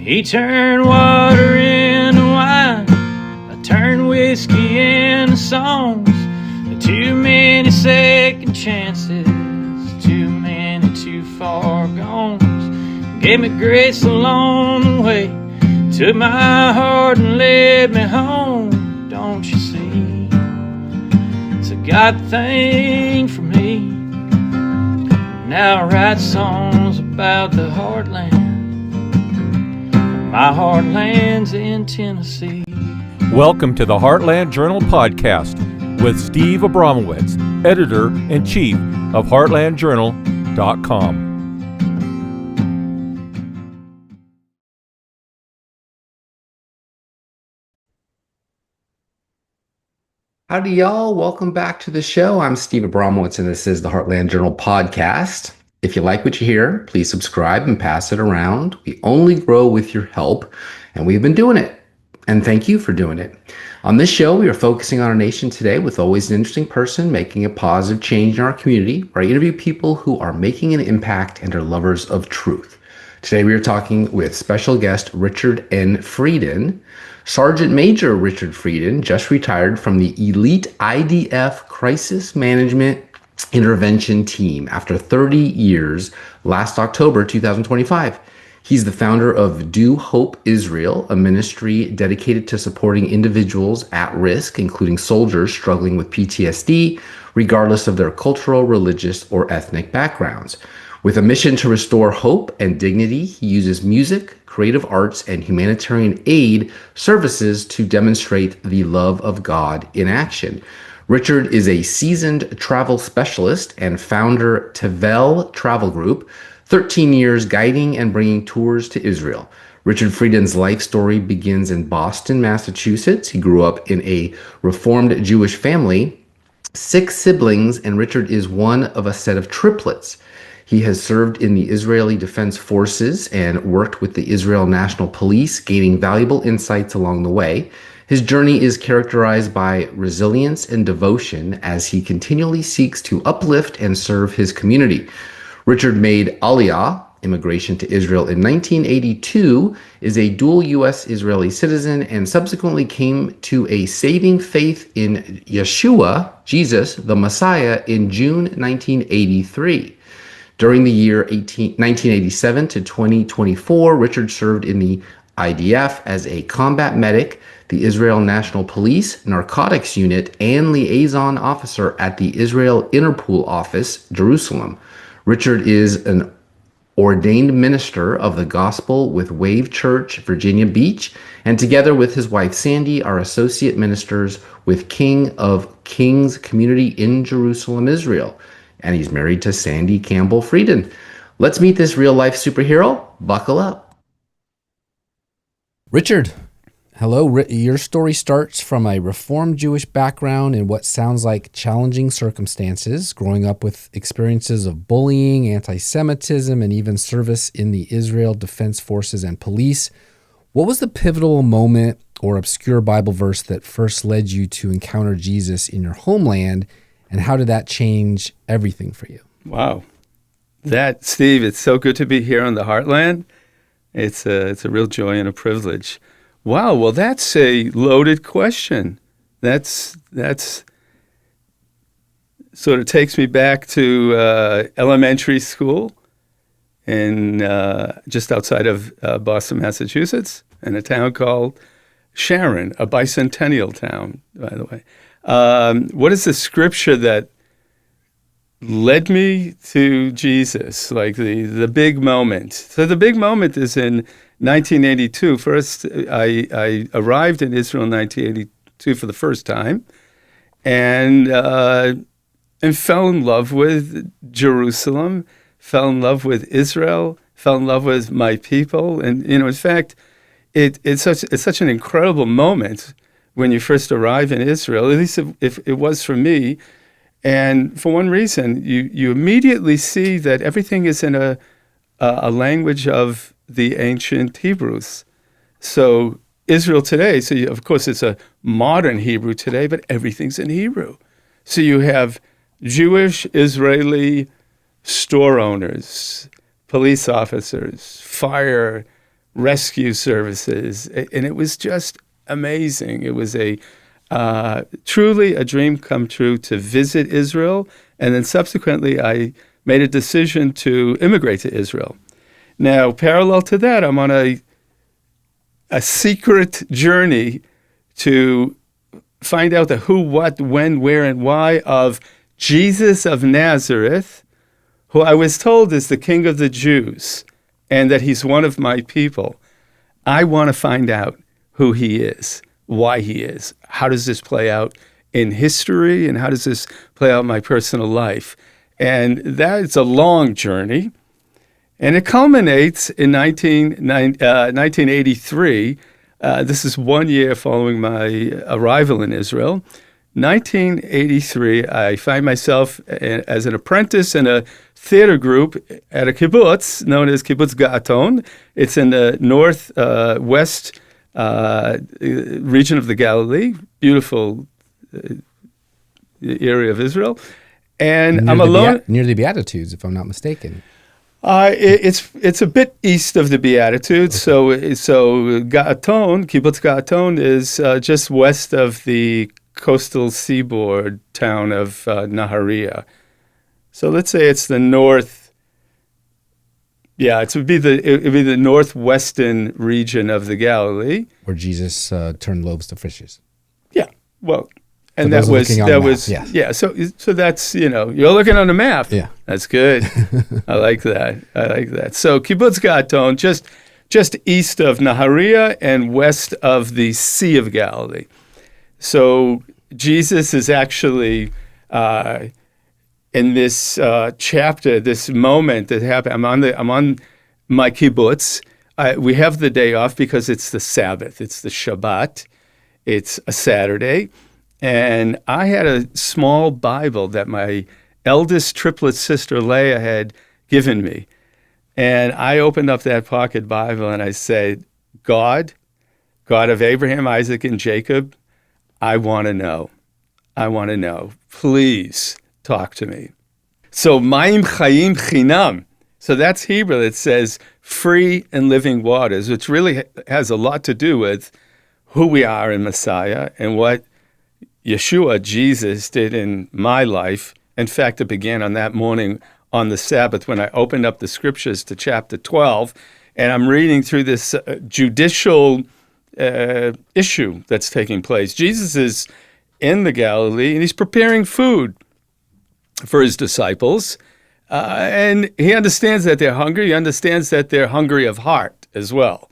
He turned water into wine, I turned whiskey into songs. Too many second chances, too many too far gones. Gave me grace along the way, took my heart and led me home. Don't you see, it's a God thing for me. Now I write songs about the heartland. My heartland's in Tennessee. Welcome to the Heartland Journal podcast with Steve Abramowitz, editor-in-chief of heartlandjournal.com. Howdy, y'all. Welcome back to the show. I'm Steve Abramowitz, and this is the Heartland Journal podcast. If you like what you hear, please subscribe and pass it around. We only grow with your help, and we've been doing it. And thank you for doing it. On this show, we are focusing on our nation today with always an interesting person making a positive change in our community, where I interview people who are making an impact and are lovers of truth. Today, we are talking with special guest Richard N. Frieden. Sergeant Major Richard Frieden just retired from the elite IDF Crisis Management Intervention Team after 30 years last October 2025. He's the founder of Do Hope Israel, a ministry dedicated to supporting individuals at risk, including soldiers struggling with PTSD, regardless of their cultural, religious, or ethnic backgrounds. With a mission to restore hope and dignity, he uses music, creative arts, and humanitarian aid services to demonstrate the love of God in action. Richard is a seasoned travel specialist and founder Tevel Travel Group, 13 years guiding and bringing tours to Israel. Richard Frieden's life story begins in Boston, Massachusetts. He grew up in a Reformed Jewish family, 6 siblings, and Richard is one of a set of triplets. He has served in the Israeli Defense Forces and worked with the Israel National Police, gaining valuable insights along the way. His journey is characterized by resilience and devotion as he continually seeks to uplift and serve his community. Richard made Aliyah, immigration to Israel, in 1982, is a dual U.S.-Israeli citizen, and subsequently came to a saving faith in Yeshua, Jesus, the Messiah, in June 1983. During the year 1987 to 2024, Richard served in the IDF as a combat medic, the Israel National Police Narcotics Unit, and liaison officer at the Israel Interpol Office, Jerusalem. Richard is an ordained minister of the gospel with Wave Church, Virginia Beach, and together with his wife Sandy are associate ministers with King of Kings Community in Jerusalem, Israel. And he's married to Sandy Campbell Frieden. Let's meet this real-life superhero. Buckle up. Richard, hello. Your story starts from a Reformed Jewish background in what sounds like challenging circumstances, growing up with experiences of bullying, anti-Semitism, and even service in the Israel Defense Forces and Police. What was the pivotal moment or obscure Bible verse that first led you to encounter Jesus in your homeland, and how did that change everything for you? Wow. Steve, it's so good to be here on the Heartland. It's a real joy and a privilege. Wow, well, that's a loaded question. That's sort of takes me back to elementary school in just outside of Boston, Massachusetts, in a town called Sharon, a bicentennial town, by the way. What is the scripture that led me to Jesus, like the big moment? So the big moment is in 1982. First, I arrived in Israel in 1982 for the first time, and fell in love with Jerusalem, fell in love with Israel, fell in love with my people, and in fact, it's such an incredible moment when you first arrive in Israel. At least if it was for me. And for one reason, you immediately see that everything is in a language of the ancient Hebrews. So Israel today, of course it's a modern Hebrew today, but everything's in Hebrew. So you have Jewish Israeli store owners, police officers, fire, rescue services, and it was just amazing. It was truly a dream come true to visit Israel, and then subsequently I made a decision to immigrate to Israel. Now, parallel to that, I'm on a secret journey to find out the who, what, when, where, and why of Jesus of Nazareth, who I was told is the King of the Jews, and that he's one of my people. I want to find out who he is, why he is. How does this play out in history, and how does this play out in my personal life? And that's a long journey. And it culminates in 1983. This is 1 year following my arrival in Israel. 1983, I find myself as an apprentice in a theater group at a kibbutz known as Kibbutz Ga'aton. It's in the northwest region of the Galilee, beautiful area of Israel. And I'm alone. Near the Beatitudes, if I'm not mistaken. It's a bit east of the Beatitudes. Okay. So Ga'aton, Kibbutz Ga'aton, is just west of the coastal seaboard town of Nahariya. So let's say it's the north. Yeah, it would be the northwestern region of the Galilee, where Jesus turned loaves to fishes. Yeah, well, and that was yes. Yeah. So that's you're looking on the map. Yeah, that's good. I like that. So Kibbutz Ga'aton, just east of Nahariya and west of the Sea of Galilee. So Jesus is actually in this chapter, this moment that happened. I'm on my kibbutz. We have the day off because it's the Sabbath. It's the Shabbat. It's a Saturday. And I had a small Bible that my eldest triplet sister Leah had given me. And I opened up that pocket Bible and I said, God of Abraham, Isaac, and Jacob, I want to know. Please talk to me. So, Mayim Chayim Chinam. So that's Hebrew that says free and living waters, which really has a lot to do with who we are in Messiah and what Yeshua, Jesus, did in my life. In fact, it began on that morning on the Sabbath when I opened up the scriptures to chapter 12, and I'm reading through this judicial issue that's taking place. Jesus is in the Galilee, and he's preparing food for his disciples, and he understands that they're hungry. He understands that they're hungry of heart as well.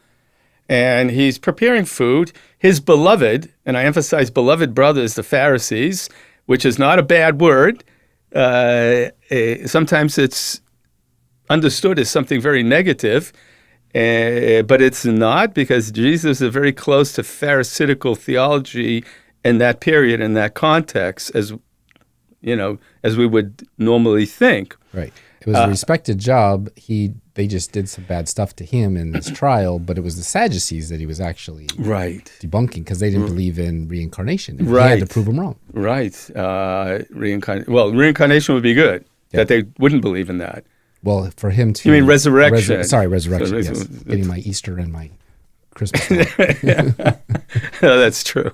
And he's preparing food. His beloved, and I emphasize beloved brothers, the Pharisees, which is not a bad word. Sometimes it's understood as something very negative, but it's not, because Jesus is very close to Pharisaical theology in that period, in that context, as we would normally think. Right. It was a respected job. They just did some bad stuff to him in this trial, but it was the Sadducees that he was actually debunking, because they didn't believe in reincarnation. He had to prove them wrong. Right. Reincarnation would be good, that they wouldn't believe in that. Well, for him to... You mean resurrection? Resurrection, yes. Getting my Easter and my Christmas. No, that's true.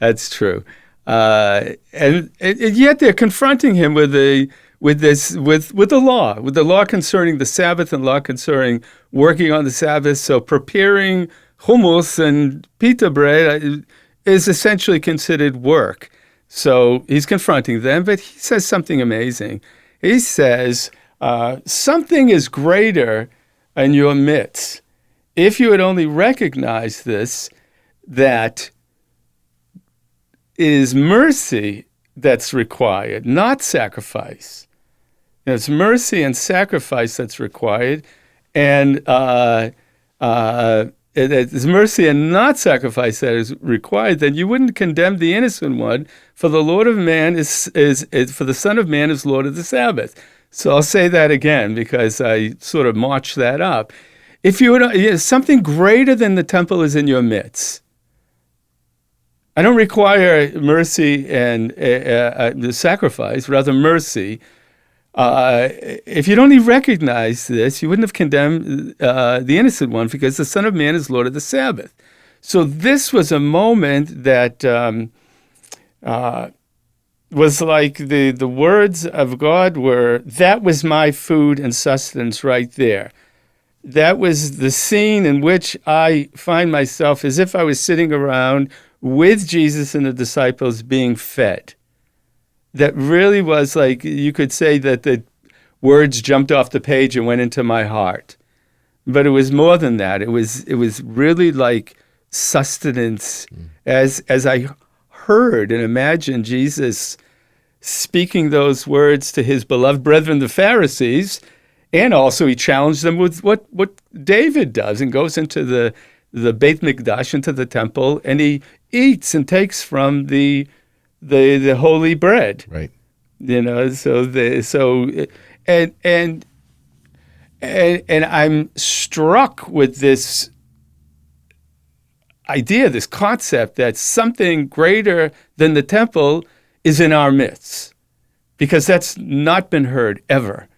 And yet they're confronting him with the law concerning the Sabbath and law concerning working on the Sabbath. So preparing hummus and pita bread is essentially considered work. So he's confronting them, but he says something amazing. He says, something is greater in your midst. If you would only recognize this, that it is mercy that's required, not sacrifice. It's mercy and sacrifice that's required, and it's mercy and not sacrifice that is required. Then you wouldn't condemn the innocent one, for the Lord of man is for the Son of Man is Lord of the Sabbath. So I'll say that again because I sort of marched that up. If you would, something greater than the temple is in your midst. I don't require mercy and the sacrifice, rather mercy. if you'd only recognized this, you wouldn't have condemned the innocent one, because the Son of Man is Lord of the Sabbath. So this was a moment that was like the words of God that was my food and sustenance right there. That was the scene in which I find myself as if I was sitting around with Jesus and the disciples being fed. That really was like, you could say that the words jumped off the page and went into my heart. But it was more than that. It was really like sustenance. As I heard and imagined Jesus speaking those words to his beloved brethren, the Pharisees, and also he challenged them with what David does, and goes into the Beit Mikdash, into the temple, and he eats and takes from the holy bread. Right. And I'm struck with this idea, this concept that something greater than the temple is in our midst, because that's not been heard ever.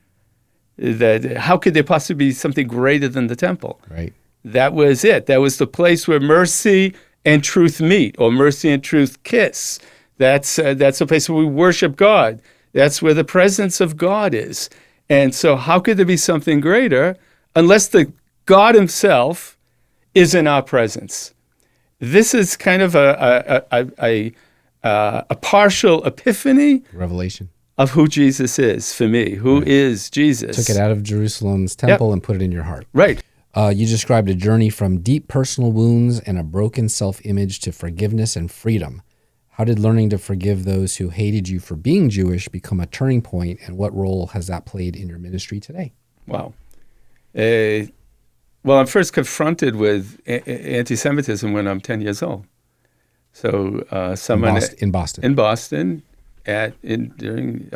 That how could there possibly be something greater than the temple? Right. That was it. That was the place where mercy and truth meet, or mercy and truth kiss. That's the place where we worship God. That's where the presence of God is. And so how could there be something greater unless the God himself is in our presence? This is kind of a partial epiphany. Revelation. Of who Jesus is for me. Who is Jesus? Took it out of Jerusalem's temple and put it in your heart. Right. You described a journey from deep personal wounds and a broken self-image to forgiveness and freedom. How did learning to forgive those who hated you for being Jewish become a turning point, and what role has that played in your ministry today? Wow. Well, I'm first confronted with anti-Semitism when I'm 10 years old. So someone in Boston. In Boston, during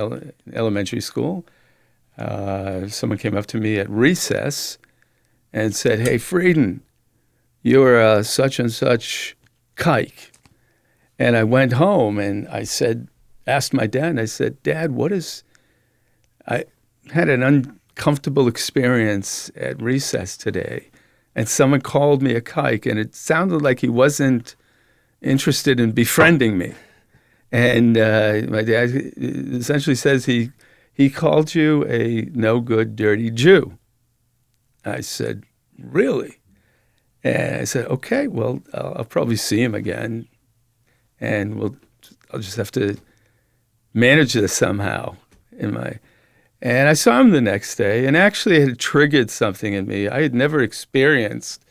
elementary school, someone came up to me at recess and said, "Hey, Frieden, you're such and such kike." And I went home and I asked my dad, and I said, "Dad, I had an uncomfortable experience at recess today, and someone called me a kike, and it sounded like he wasn't interested in befriending me." And my dad essentially says he called you a no-good, dirty Jew. I said, "Really?" And I said, "Okay, well, I'll probably see him again, and I'll just have to manage this somehow." And I saw him the next day, and actually it had triggered something in me. I had never experienced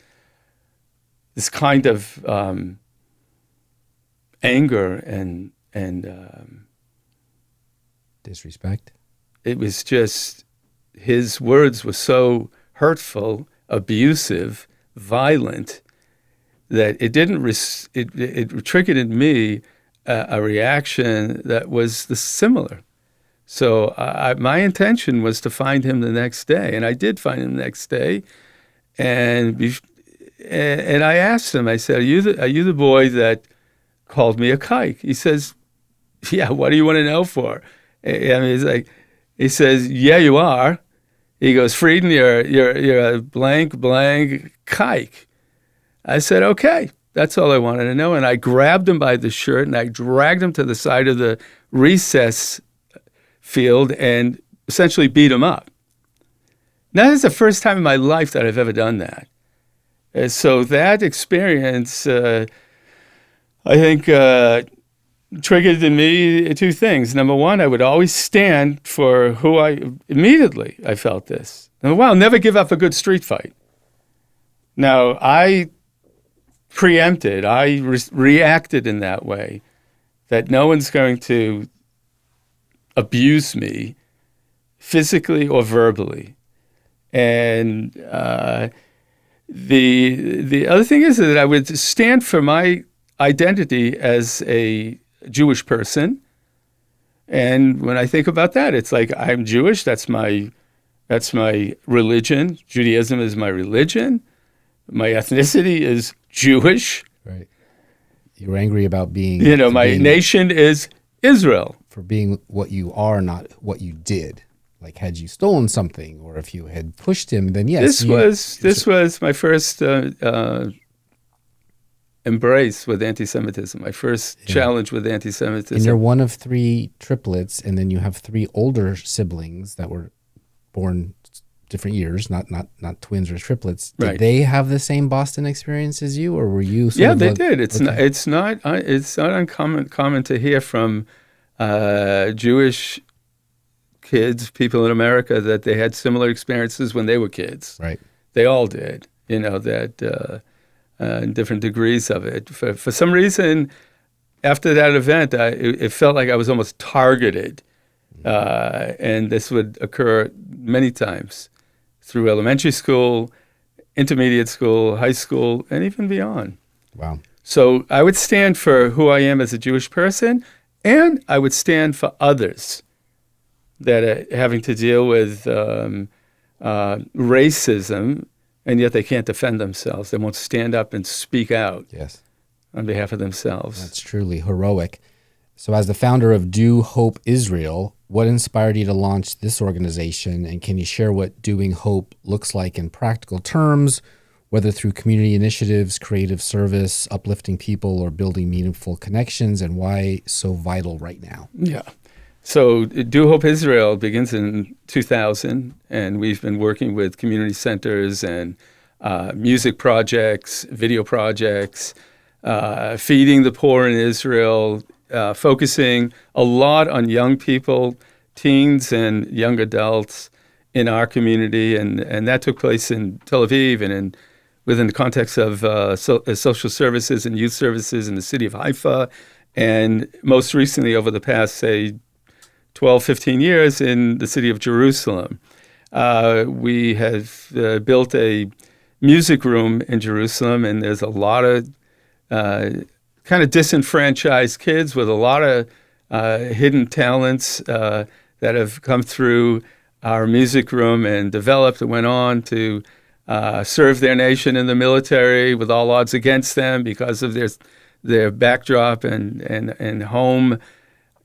this kind of anger and disrespect. It was just, his words were so hurtful, abusive, violent, that it triggered in me a reaction that was similar. So my intention was to find him the next day, and I did find him the next day, and I asked him. I said, "Are you the boy that called me a kike?" He says, "Yeah, what do you want to know for?" I mean, he says, "Yeah, you are." He goes, "Frieden, you're a blank kike." I said, "Okay, that's all I wanted to know." And I grabbed him by the shirt and I dragged him to the side of the recess field and essentially beat him up. Now, that's the first time in my life that I've ever done that. So that experience, I think, triggered in me two things. Number one, I would always stand for who immediately I felt this. Number one, I'll never give up a good street fight. Now, I preempted, I reacted in that way, that no one's going to abuse me physically or verbally. And the other thing is that I would stand for my identity as a Jewish person. And when I think about that, it's like, I'm Jewish, that's my religion. Judaism is my religion. My ethnicity is Jewish. Right. You were angry about being... my nation is Israel. For being what you are, not what you did. Like, had you stolen something, or if you had pushed him, then yes. This was my first embrace with anti-Semitism. My first challenge with anti-Semitism. And you're one of 3 triplets, and then you have 3 older siblings that were born different years, not twins or triplets. Did Right. they have the same Boston experience as you, or were you? They did. It's not uncommon to hear from Jewish kids, people in America, that they had similar experiences when they were kids. Right. They all did. That in different degrees of it. For some reason, after that event, it felt like I was almost targeted, and this would occur many times through elementary school, intermediate school, high school, and even beyond. Wow. So I would stand for who I am as a Jewish person, and I would stand for others that are having to deal with racism, and yet they can't defend themselves. They won't stand up and speak out Yes. on behalf of themselves. That's truly heroic. So, as the founder of Do Hope Israel, what inspired you to launch this organization? And can you share what Doing Hope looks like in practical terms, whether through community initiatives, creative service, uplifting people, or building meaningful connections, and why so vital right now? Yeah. So Do Hope Israel begins in 2000, and we've been working with community centers and music projects, video projects, feeding the poor in Israel, focusing a lot on young people, teens and young adults in our community. And that took place in Tel Aviv and within the context of social services and youth services in the city of Haifa. And most recently, over the past, say, 12, 15 years in the city of Jerusalem. We have built a music room in Jerusalem, and there's a lot of kind of disenfranchised kids with a lot of hidden talents that have come through our music room and developed and went on to serve their nation in the military with all odds against them because of their backdrop and home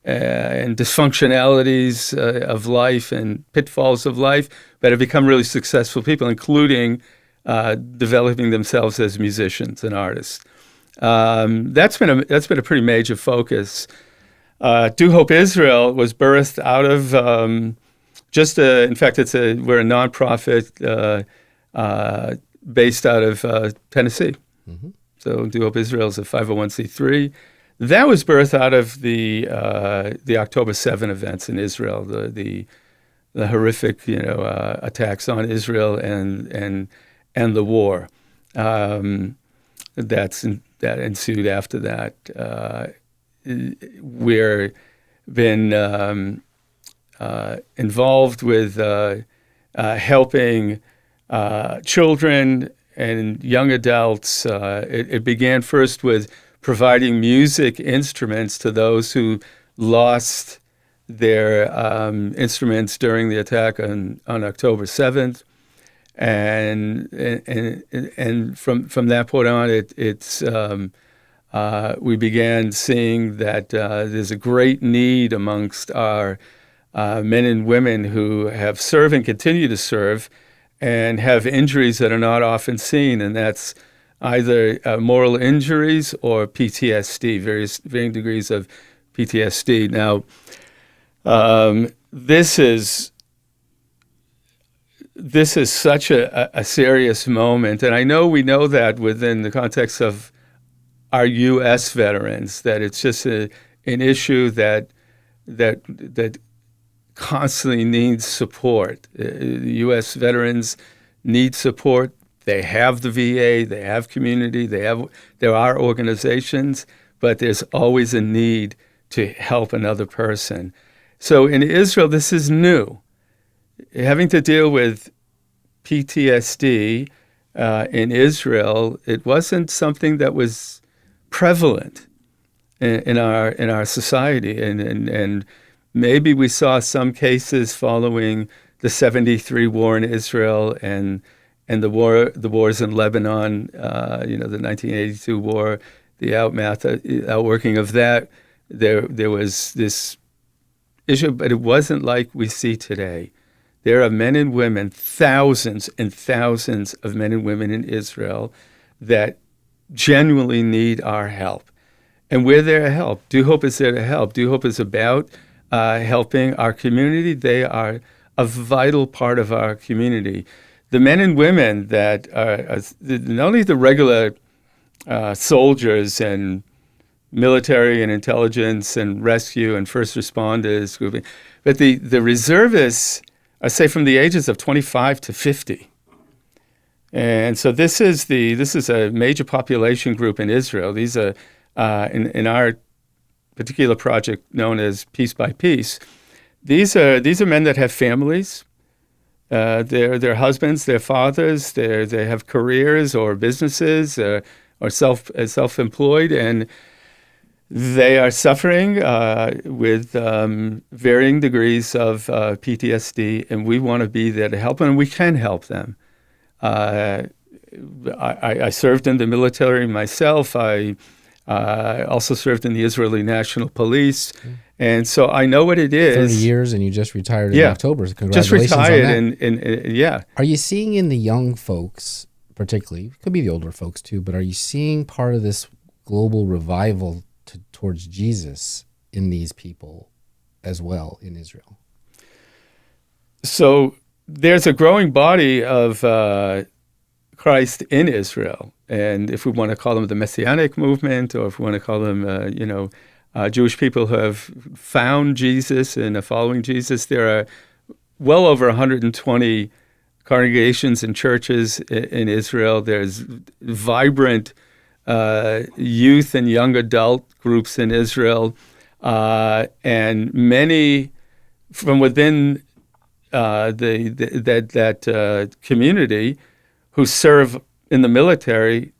and dysfunctionalities of life and pitfalls of life, but have become really successful people, including developing themselves as musicians and artists. That's been a pretty major focus. Do Hope Israel was birthed out of in fact, we're a nonprofit based out of Tennessee. Mm-hmm. So Do Hope Israel is a 501c3. That was birthed out of the October 7 events in Israel, the horrific attacks on Israel and the war that ensued after that. We've been involved with helping children and young adults. It began first with providing music instruments to those who lost their instruments during the attack on October 7th. And from that point on, we began seeing that there's a great need amongst our men and women who have served and continue to serve and have injuries that are not often seen, and that's either moral injuries or PTSD, varying degrees of PTSD. Now, this is such a serious moment, and we know that within the context of our U.S. veterans, that it's just an issue that constantly needs support. The U.S. veterans need support. They have the VA, they have community, there are organizations, but there's always a need to help another person. So in Israel, this is new. Having to deal with PTSD in Israel, it wasn't something that was prevalent in our society, and maybe we saw some cases following the 73 war in Israel and the wars in Lebanon, the 1982 war, the outworking of that. There was this issue, but it wasn't like we see today. There are men and women, thousands and thousands of men and women in Israel that genuinely need our help. And we're there to help. Do Hope is there to help. Do Hope is about helping our community. They are a vital part of our community. The men and women that are not only the regular soldiers and military and intelligence and rescue and first responders, but the reservists are, say, from the ages of 25 to 50. And so this is a major population group in Israel. These are in our particular project known as Piece by Piece. These are men that have families. They're husbands, they're fathers, they have careers or businesses or self-employed, and they are suffering with varying degrees of PTSD, and we want to be there to help them, and we can help them. I served in the military myself. I also served in the Israeli National Police, and so I know what it is. 30 years, and you just retired in October. So congratulations just retired, on that. and Are you seeing in the young folks, particularly, could be the older folks too, but are you seeing part of this global revival towards Jesus in these people as well in Israel? So there's a growing body of Christ in Israel, and if we want to call them the Messianic movement, or if we want to call them, Jewish people who have found Jesus and are following Jesus, there are well over 120 congregations and churches in Israel. There's vibrant youth and young adult groups in Israel, and many from within that community who serve in the military.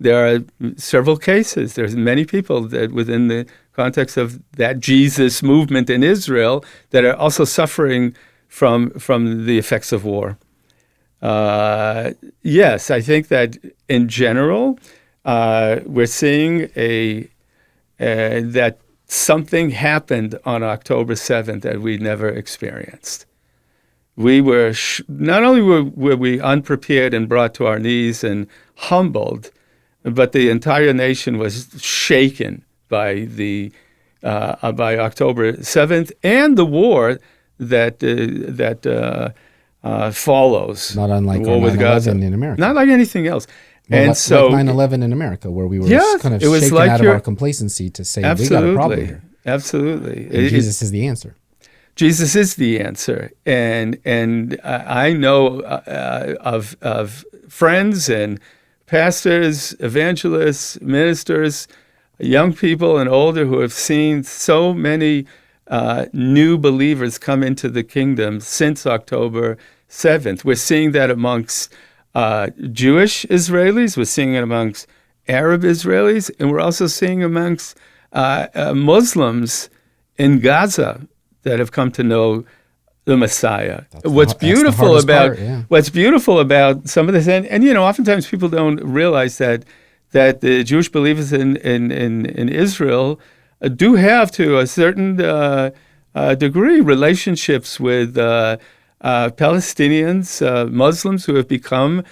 There are several cases. There's many people that within the context of that Jesus movement in Israel that are also suffering from the effects of war. Yes, I think that in general, we're seeing that something happened on October 7th that we never experienced. We were not only were we unprepared and brought to our knees and humbled, but the entire nation was shaken by by October 7th and the war that follows. Not unlike the war our with Gaza. 9/11 in America. Not like anything else. Well, And so, like 9/11 in America, where we were kind of it was shaken like out of our complacency to say, we got a problem here. Absolutely. And Jesus is the answer. Jesus is the answer, and I know of friends and pastors, evangelists, ministers, young people and older who have seen so many new believers come into the kingdom since October 7th. We're seeing that amongst Jewish Israelis, we're seeing it amongst Arab Israelis, and we're also seeing amongst Muslims in Gaza that have come to know the Messiah. What's beautiful about some of this, and oftentimes people don't realize that the Jewish believers in Israel do have, to a certain degree, relationships with Palestinians, Muslims who have become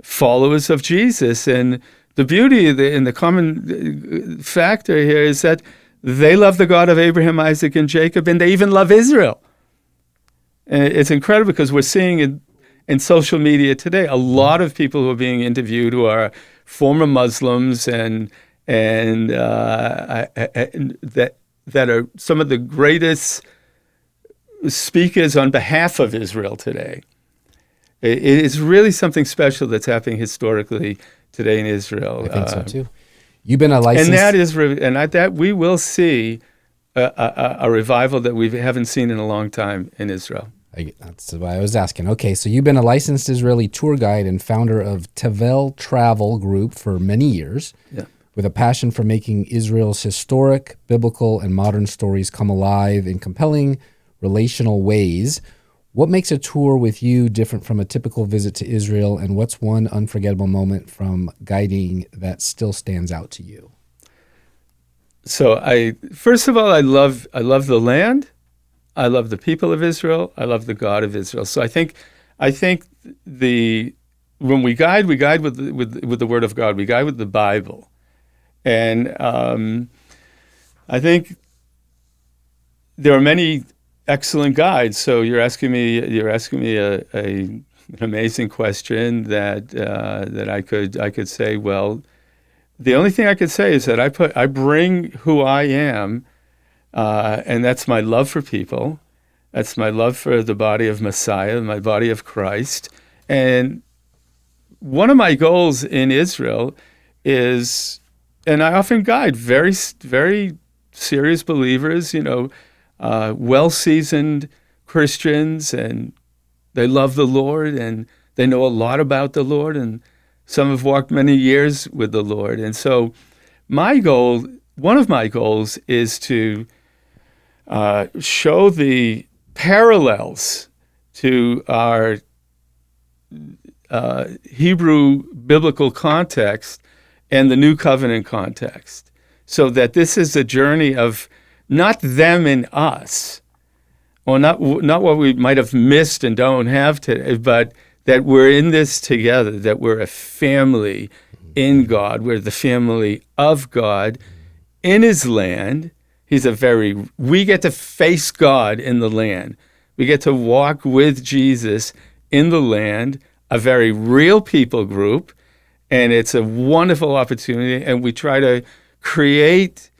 followers of Jesus. And the beauty and the common factor here is that they love the God of Abraham, Isaac, and Jacob, and they even love Israel. And it's incredible because we're seeing in social media today a lot of people who are being interviewed who are former Muslims and that are some of the greatest speakers on behalf of Israel today. It is really something special that's happening historically today in Israel. I think so too. You've been a licensed... that we will see a revival that we haven't seen in a long time in Israel. That's why I was asking. Okay, so you've been a licensed Israeli tour guide and founder of Tevel Travel Group for many years, with a passion for making Israel's historic, biblical, and modern stories come alive in compelling, relational ways. What makes a tour with you different from a typical visit to Israel, and what's one unforgettable moment from guiding that still stands out to you? So first of all, I love the land. I love the people of Israel. I love the God of Israel. So I think when we guide with the Word of God. We guide with the Bible, and I think there are many excellent guides. So you're asking me an amazing question that I could say. Well, the only thing I could say is that I bring who I am, and that's my love for people. That's my love for the body of Messiah, my body of Christ. And one of my goals in Israel is, and I often guide very, very serious believers, well-seasoned Christians, and they love the Lord, and they know a lot about the Lord, and some have walked many years with the Lord. And so one of my goals is to show the parallels to our Hebrew biblical context and the New Covenant context, so that this is a journey of not them and us, or not what we might have missed and don't have today, but that we're in this together, that we're a family in God. We're the family of God in His land. We get to face God in the land. We get to walk with Jesus in the land, a very real people group, and it's a wonderful opportunity. And we try to create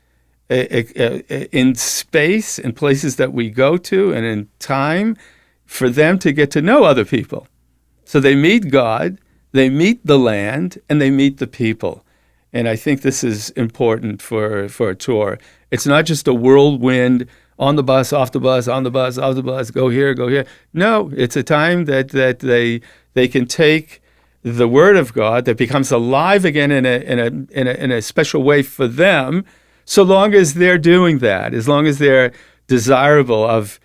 in space, in places that we go to, and in time, for them to get to know other people. So they meet God, they meet the land, and they meet the people. And I think this is important for a tour. It's not just a whirlwind, on the bus, off the bus, on the bus, off the bus, go here, go here. No, it's a time that they can take the Word of God that becomes alive again in a special way for them, so long as they're doing that, as long as they're desirable of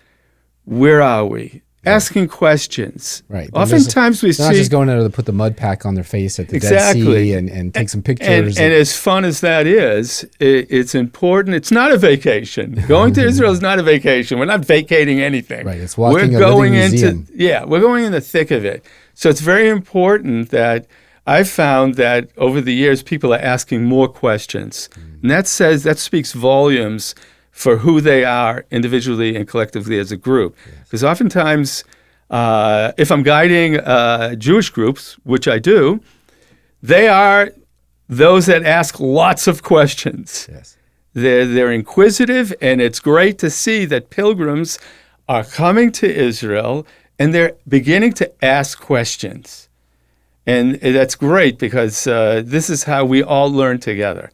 where are we? Asking questions. Right. Oftentimes we see... They're not just going there to put the mud pack on their face at the Exactly. Dead Sea and take some pictures. And as fun as that is, it's important. It's not a vacation. Going to Israel is not a vacation. We're not vacating anything. Right. It's walking a living museum. We're going in the thick of it. So it's very important that I've found that over the years, people are asking more questions. And that speaks volumes for who they are individually and collectively as a group. Because oftentimes, if I'm guiding Jewish groups, which I do, they are those that ask lots of questions. Yes. They're inquisitive, and it's great to see that pilgrims are coming to Israel and they're beginning to ask questions. And that's great, because this is how we all learn together.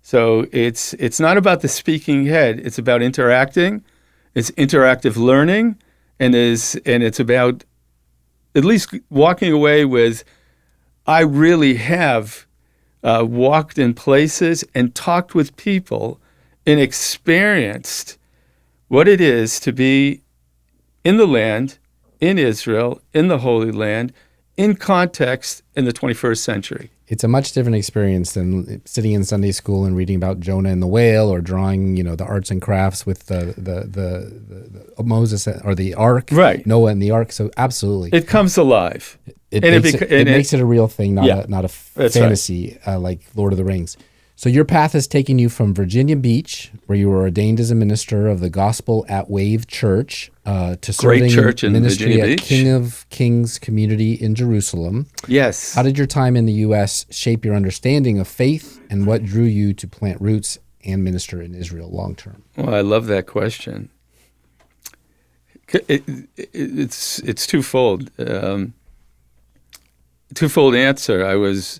So it's not about the speaking head. It's about interacting. It's interactive learning, and it's about at least walking away with, I really have walked in places and talked with people and experienced what it is to be in the land, in Israel, in the Holy Land, in context in the 21st century. It's a much different experience than sitting in Sunday school and reading about Jonah and the whale, or drawing, the arts and crafts with the Moses or the ark, right? Noah and the ark. So absolutely, it comes alive. It makes it a real thing, not a fantasy, right. Like Lord of the Rings. So your path has taken you from Virginia Beach, where you were ordained as a minister of the Gospel at Wave Church, to serving in ministry at King of Kings community in Jerusalem. Yes. How did your time in the U.S. shape your understanding of faith, and what drew you to plant roots and minister in Israel long term? Well, I love that question. It's twofold. Twofold answer. I was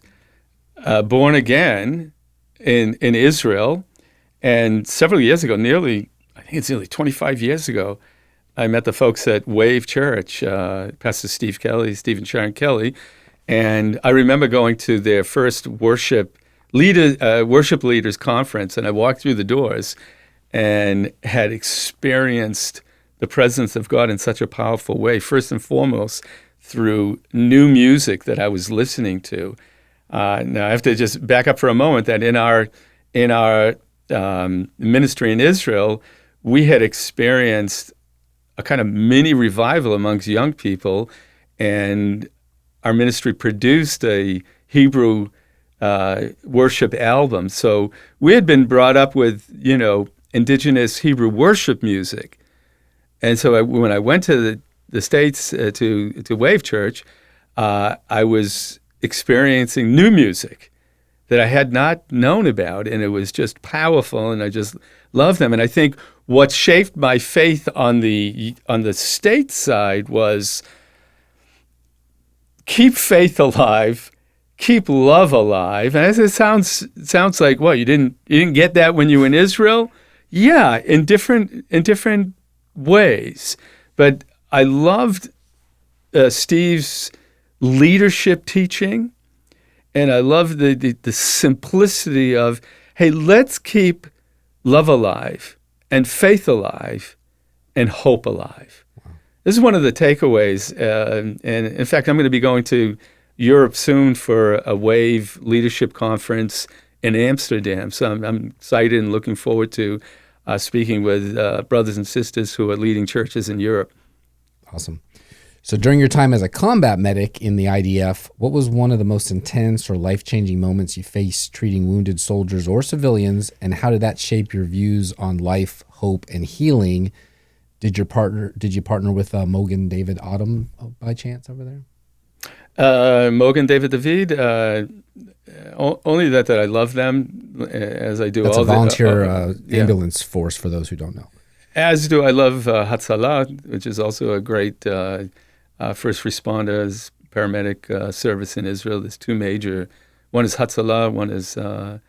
born again in Israel, and several years ago, I think it's nearly 25 years ago, I met the folks at Wave Church, Pastor Steve and Sharon Kelly, and I remember going to their first worship leaders conference, and I walked through the doors and had experienced the presence of God in such a powerful way, first and foremost through new music that I was listening to. Now I have to just back up for a moment that in our ministry in Israel, we had experienced a kind of mini revival amongst young people, and our ministry produced a Hebrew worship album. So we had been brought up with, indigenous Hebrew worship music. And so when I went to the States to Wave Church, I was experiencing new music that I had not known about, and it was just powerful, and I just loved them. And I think what shaped my faith on the state side was keep faith alive, keep love alive. And as it sounds like, what, you didn't get that when you were in Israel? Yeah, in different ways. But I loved Steve's leadership teaching, and I love the simplicity of, hey, let's keep love alive and faith alive and hope alive. Wow. This is one of the takeaways. And in fact, I'm going to be going to Europe soon for a WAVE leadership conference in Amsterdam. So I'm excited and looking forward to speaking with brothers and sisters who are leading churches in Europe. Awesome. So during your time as a combat medic in the IDF, what was one of the most intense or life-changing moments you faced treating wounded soldiers or civilians, and how did that shape your views on life, hope, and healing? Did you partner with Mogen David Autumn by chance over there? Mogen David, only that I love them as I do. That's all a volunteer yeah. ambulance force for those who don't know. As do I love Hatzalah, which is also a great first responders, paramedic service in Israel. There's two major. One is Hatzalah, one is the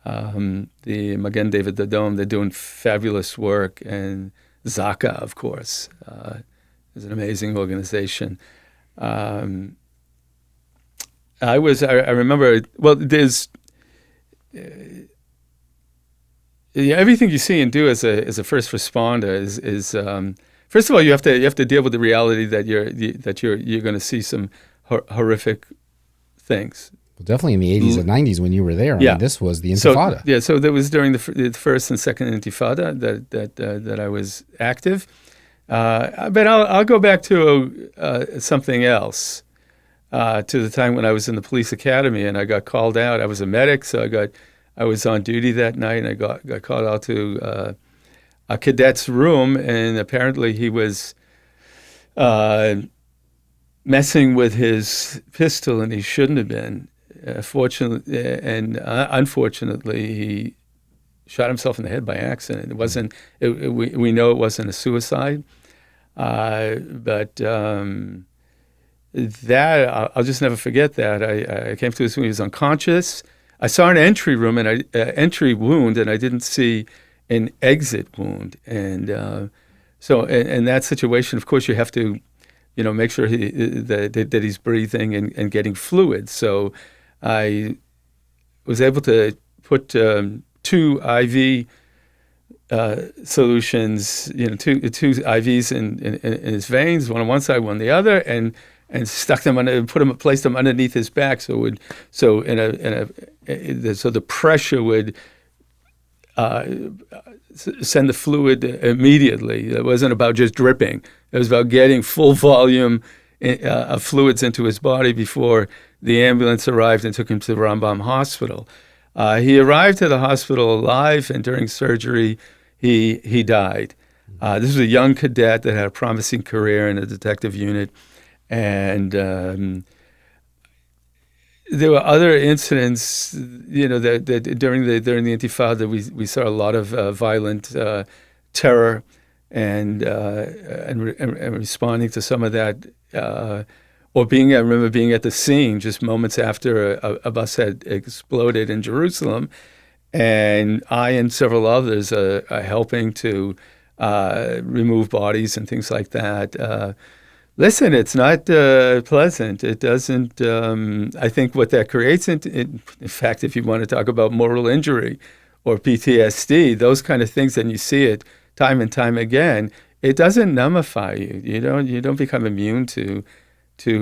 Magen David Adom. They're doing fabulous work. And Zaka, of course, is an amazing organization. I remember, well, there's everything you see and do as a first responder is first of all, you have to deal with the reality that you're going to see some horrific things. Well, definitely in the 80s and 90s when you were there. I mean, this was the Intifada. So that was during the first and second Intifada that I was active. But I'll go back to something else. To the time when I was in the police academy and I got called out. I was a medic, so I was on duty that night, and I got called out to a cadet's room, and apparently he was messing with his pistol, and he shouldn't have been. Unfortunately, he shot himself in the head by accident. It wasn't. We know it wasn't a suicide, but. That I'll just never forget that. I came to this when he was unconscious. I saw an entry wound, and I didn't see an exit wound. And so in that situation, of course, you have to, make sure that he's breathing and getting fluid. So I was able to put two IV solutions, two IVs in his veins, one on one side, one on the other, and stuck them placed them underneath his back, so the pressure would send the fluid immediately. It wasn't about just dripping. It was about getting full volume of fluids into his body before the ambulance arrived and took him to the Rambam Hospital. He arrived at the hospital alive, and during surgery, he died. This was a young cadet that had a promising career in a detective unit. And there were other incidents, that during the Intifada we saw a lot of violent terror and responding to some of that, I remember being at the scene just moments after a bus had exploded in Jerusalem, and I and several others are helping to remove bodies and things like that. Listen, it's not pleasant. It doesn't. I think what that creates, in fact, if you want to talk about moral injury or PTSD, those kind of things, and you see it time and time again, it doesn't numbify you. You don't become immune to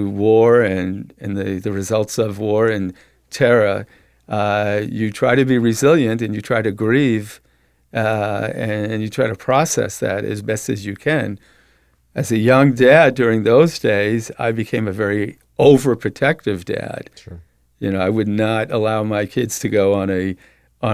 war and the results of war and terror. You try to be resilient, and you try to grieve, and you try to process that as best as you can. as a young dad during those days, I became a very overprotective dad. Sure. I would not allow my kids to go on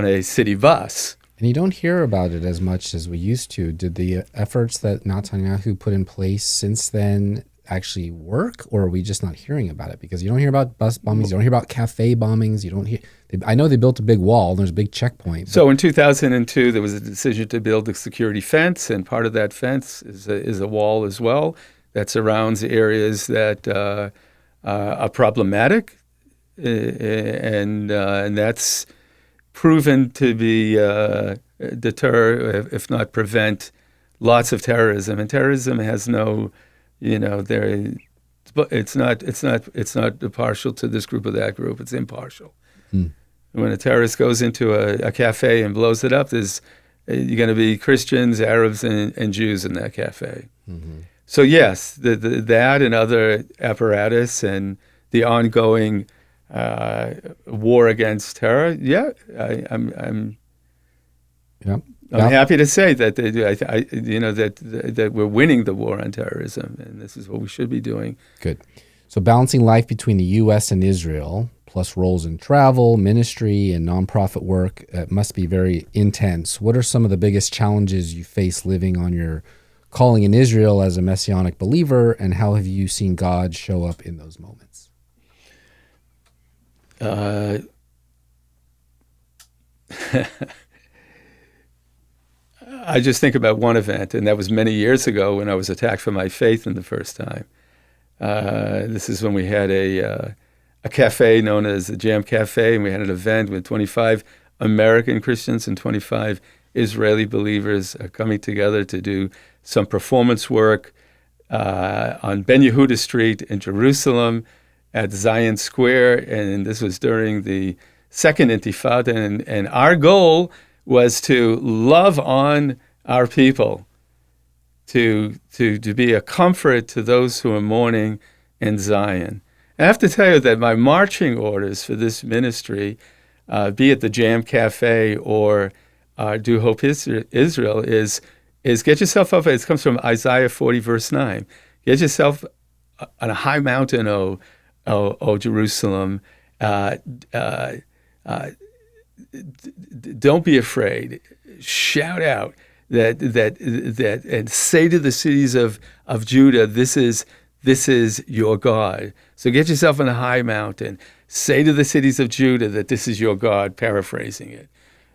a city bus. And you don't hear about it as much as we used to. Did the efforts that Netanyahu put in place since then actually work, or are we just not hearing about it? Because you don't hear about bus bombings, you don't hear about cafe bombings, you don't hear. I know they built a big wall. There's a big checkpoint. So in 2002, there was a decision to build a security fence, and part of that fence is a wall as well that surrounds areas that are problematic, and that's proven to be deter, if not prevent, lots of terrorism. And terrorism has no, it's not partial to this group or that group. It's impartial. When a terrorist goes into a cafe and blows it up, you're going to be Christians, Arabs, and Jews in that cafe. Mm-hmm. So yes, that and other apparatus and the ongoing war against terror. Yeah, I'm happy to say that that we're winning the war on terrorism, and this is what we should be doing. Good. So balancing life between the U.S. and Israel, plus roles in travel, ministry, and nonprofit work, must be very intense. What are some of the biggest challenges you face living on your calling in Israel as a Messianic believer, and how have you seen God show up in those moments? I just think about one event, and that was many years ago when I was attacked for my faith in the first time. This is when we had a cafe known as the Jam Cafe, and we had an event with 25 American Christians and 25 Israeli believers coming together to do some performance work on Ben Yehuda Street in Jerusalem at Zion Square, and this was during the Second Intifada, and our goal was to love on our people, to be a comfort to those who are mourning in Zion. I have to tell you that my marching orders for this ministry, be it the Jam Cafe or Do Hope Israel, is get yourself up. It comes from Isaiah 40, verse 9. Get yourself on a high mountain, O Jerusalem. Don't be afraid. Shout out that and say to the cities of Judah, this is your God. So get yourself on a high mountain. Say to the cities of Judah that this is your God, paraphrasing it,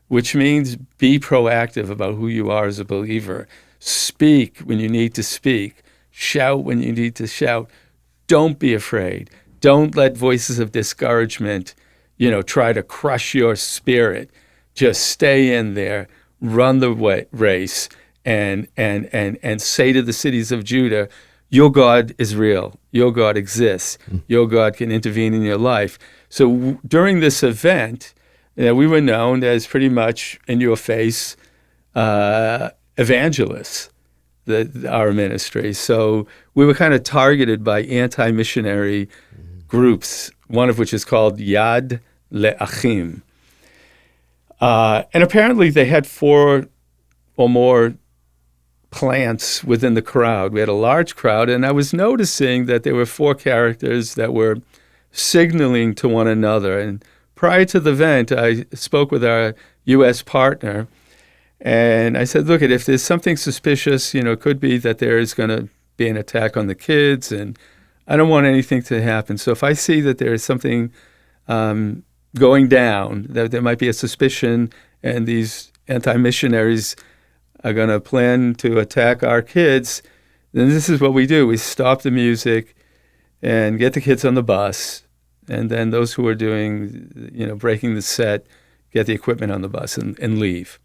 which means be proactive about who you are as a believer. Speak when you need to speak. Shout when you need to shout. Don't be afraid. Don't let voices of discouragement, try to crush your spirit. Just stay in there, run the race, and say to the cities of Judah, your God is real. Your God exists. Your God can intervene in your life. So during this event, we were known as pretty much in-your-face evangelists, our ministry. So we were kind of targeted by anti-missionary groups, one of which is called Yad Le'achim. And apparently they had 4 or more plants within the crowd. We had a large crowd, and I was noticing that there were 4 characters that were signaling to one another. And prior to the event, I spoke with our U.S. partner, and I said, look, if there's something suspicious, it could be that there is going to be an attack on the kids, and I don't want anything to happen. So if I see that there is something going down, that there might be a suspicion, and these anti-missionaries are going to plan to attack our kids, then this is what we do. We stop the music and get the kids on the bus, and then those who are doing, breaking the set, get the equipment on the bus and leave.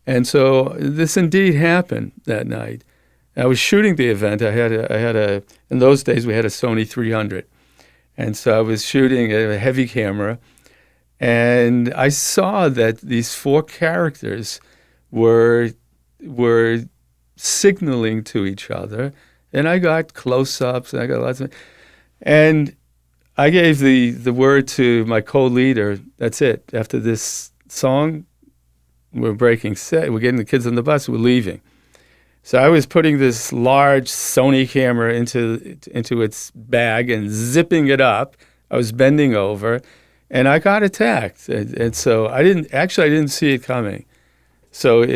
And so this indeed happened that night. I was shooting the event. I had in those days we had a Sony 300, and so I was shooting a heavy camera, and I saw that these 4 characters were signaling to each other, and I got close-ups, and I got lots of, and I gave the word to my co-leader. That's it. After this song, we're breaking set. We're getting the kids on the bus. We're leaving. So I was putting this large Sony camera into its bag and zipping it up. I was bending over, and I got attacked. And so I didn't see it coming. So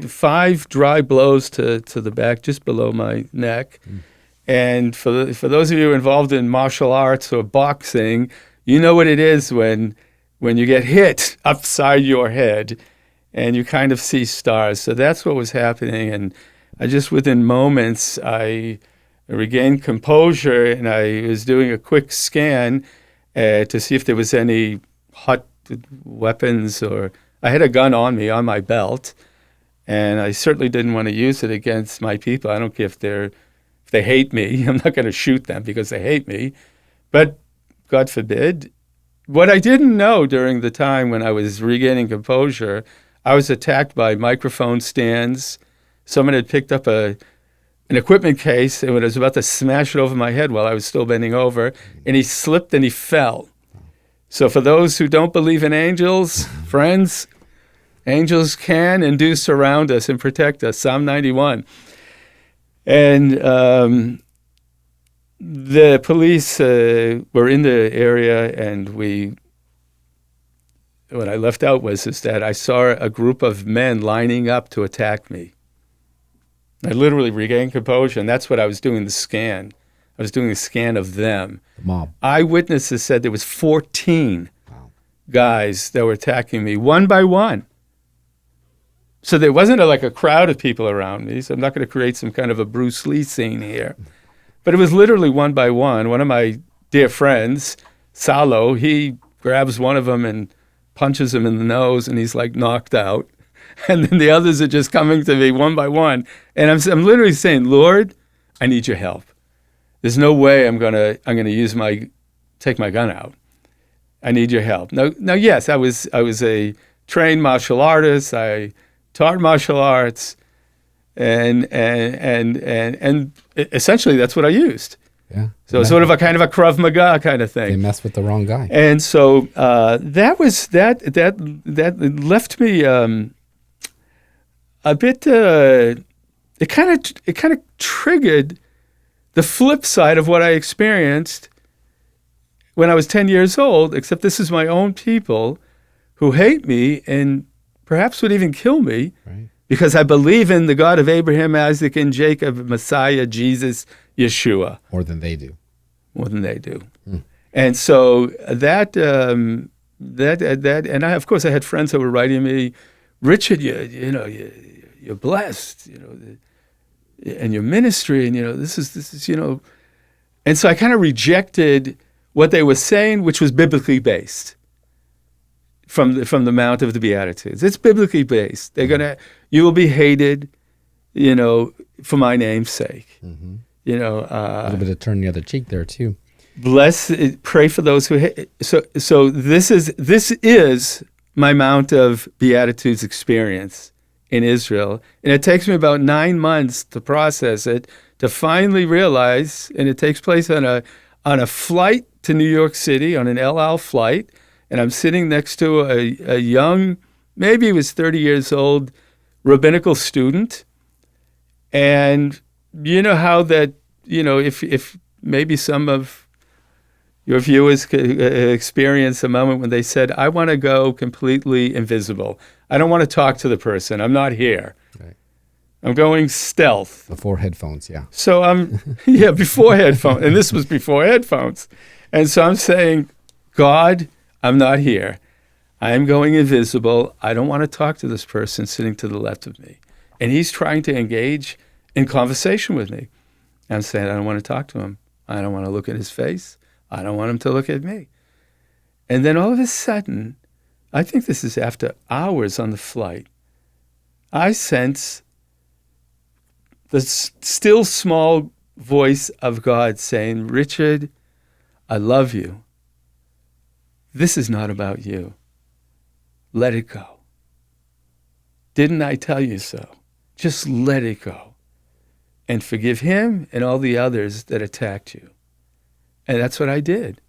5 dry blows to the back, just below my neck. And for those of you involved in martial arts or boxing, you know what it is when you get hit upside your head and you kind of see stars. So that's what was happening. And I just, within moments, I regained composure, and I was doing a quick scan to see if there was any hot weapons, or I had a gun on me, on my belt, and I certainly didn't want to use it against my people. I don't care if they hate me. I'm not going to shoot them because they hate me. But God forbid. What I didn't know during the time when I was regaining composure, I was attacked by microphone stands. Someone had picked up an equipment case and was about to smash it over my head while I was still bending over, and he slipped and he fell. So for those who don't believe in angels, friends, angels can and do surround us and protect us. Psalm 91. And the police were in the area, and what I left out was that I saw a group of men lining up to attack me. I literally regained composure, and that's what I was doing, the scan. I was doing a scan of them. The mob. Eyewitnesses said there was 14 guys that were attacking me, one by one. So there wasn't like a crowd of people around me, so I'm not going to create some kind of a Bruce Lee scene here. But it was literally one by one. One of my dear friends, Salo, he grabs one of them and punches him in the nose, and he's like knocked out. And then the others are just coming to me one by one. And I'm literally saying, Lord, I need your help. There's no way I'm gonna take my gun out. I need your help. Now, yes, I was a trained martial artist. I taught martial arts, and essentially that's what I used. Yeah. So it's sort of a kind of a Krav Maga kind of thing. They messed with the wrong guy. And so that left me a bit. It kind of triggered the flip side of what I experienced when I was 10 years old. Except this is my own people who hate me and perhaps would even kill me, Right. because I believe in the God of Abraham, Isaac, and Jacob, Messiah, Jesus, Yeshua. More than they do. More than they do. And so that and I, of course, I had friends who were writing me, Richard, you're blessed, and your ministry, and this is and so I kind of rejected what they were saying, which was biblically based. From the Mount of the Beatitudes, it's biblically based. You will be hated, for my name's sake. Mm-hmm. A little bit of turn the other cheek there too. Pray for those who hate. So this is my Mount of Beatitudes experience in Israel, and it takes me about 9 months to process it, to finally realize, and it takes place on a flight to New York City, on an El Al flight, and I'm sitting next to a young, maybe he was 30 years old, rabbinical student, and you know how that, if maybe some of your viewers could experience a moment when they said, I want to go completely invisible. I don't want to talk to the person. I'm not here. Right. I'm going stealth. Before headphones, yeah. So before headphones. And this was before headphones. And so I'm saying, God, I'm not here. I am going invisible. I don't want to talk to this person sitting to the left of me. And he's trying to engage in conversation with me. I'm saying, I don't want to talk to him. I don't want to look at his face. I don't want him to look at me. And then all of a sudden, I think this is after hours on the flight, I sense the still small voice of God saying, Richard, I love you. This is not about you. Let it go. Didn't I tell you so? Just let it go. And forgive him and all the others that attacked you. And that's what I did.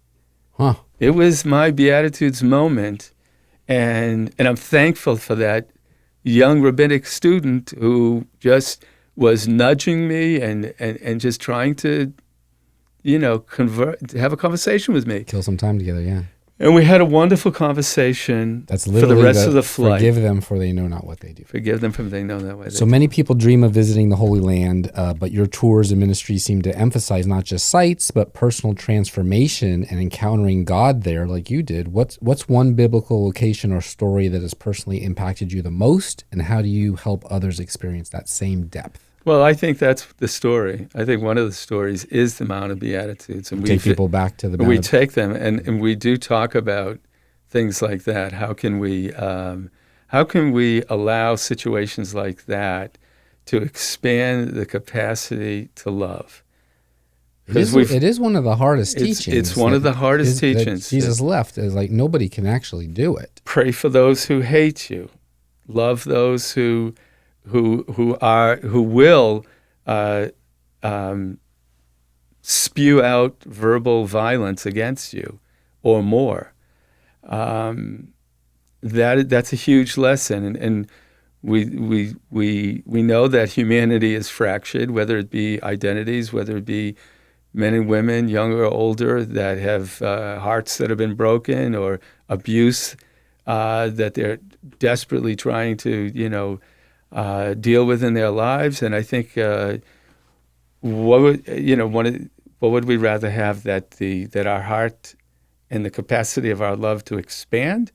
Huh. It was my Beatitudes moment. And I'm thankful for that young rabbinic student who just was nudging me and just trying to, have a conversation with me. Kill some time together, yeah. And we had a wonderful conversation That's for literally the rest of the flight. Forgive them, for they know not what they do. Forgive them, for they know not what they So do. many people dream of visiting the Holy Land, but your tours and ministry seem to emphasize not just sites, but personal transformation and encountering God there, like you did. What's one biblical location or story that has personally impacted you the most, and how do you help others experience that same depth? Well, I think that's the story. I think one of the stories is the Mount of Beatitudes. And Take people back to the we Mount. take them, and we do talk about things like that. How can we allow situations like that to expand the capacity to love? It is one of the hardest teachings. It's one of the hardest teachings. Jesus left is like nobody can actually do it. Pray for those who hate you. Love those who will spew out verbal violence against you or more. That's a huge lesson, and we know that humanity is fractured, whether it be identities, whether it be men and women, younger or older, that have hearts that have been broken, or abuse that they're desperately trying to deal with in their lives. And I think what would we rather have, that our heart and the capacity of our love to expand,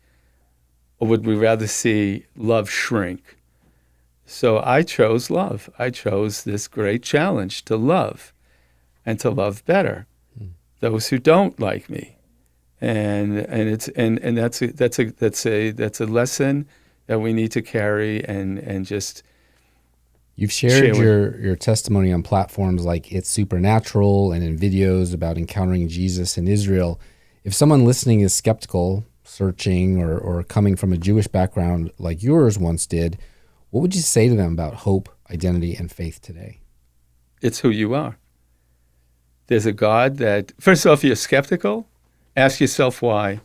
or would we rather see love shrink? So I chose love. I chose this great challenge to love, and to love better those who don't like me, and that's a lesson that we need to carry and just. You've shared your testimony on platforms like It's Supernatural and in videos about encountering Jesus in Israel. If someone listening is skeptical, searching, or coming from a Jewish background like yours once did, what would you say to them about hope, identity, and faith today? It's who you are. There's a God that, first off, you're skeptical, ask yourself why.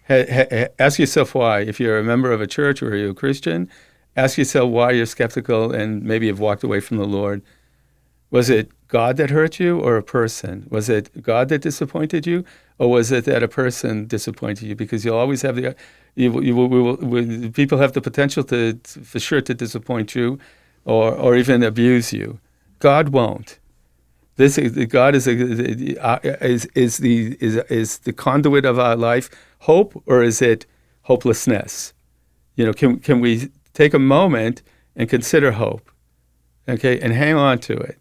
Ask yourself why. If you're a member of a church or you're a Christian, ask yourself why you're skeptical and maybe have walked away from the Lord. Was it God that hurt you, or a person? Was it God that disappointed you, or was it that a person disappointed you? Because you'll always have people have the potential for sure to disappoint you, or even abuse you. God won't. God is the conduit of our life. Hope, or is it hopelessness? Can we take a moment and consider hope, okay, and hang on to it,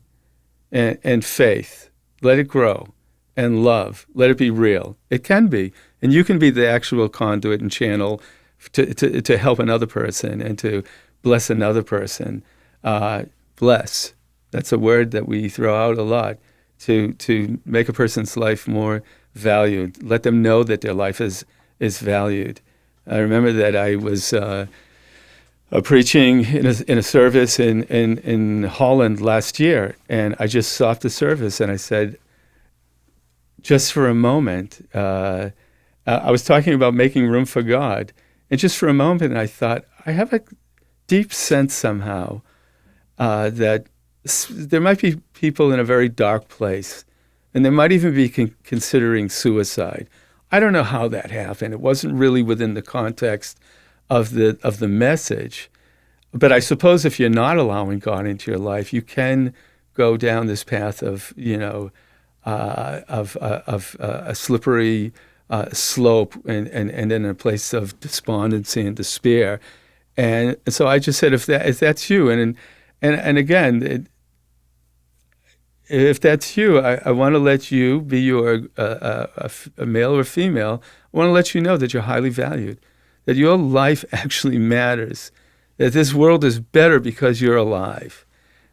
and faith, let it grow, and love, let it be real. It can be, and you can be the actual conduit and channel to help another person and to bless another person. Bless. That's a word that we throw out a lot, to make a person's life more valued. Let them know that their life is valued. I remember that I was preaching in a service in Holland last year, and I just stopped the service and I said, just for a moment, I was talking about making room for God, and just for a moment I thought, I have a deep sense somehow that there might be people in a very dark place, and they might even be considering suicide. I don't know how that happened. It wasn't really within the context of the message, but I suppose if you're not allowing God into your life, you can go down this path of a slippery slope, and in a place of despondency and despair. And so I just said, if that's you, and again, if that's you, I want to let you be your a male or female. I want to let you know that you're highly valued, that your life actually matters, that this world is better because you're alive.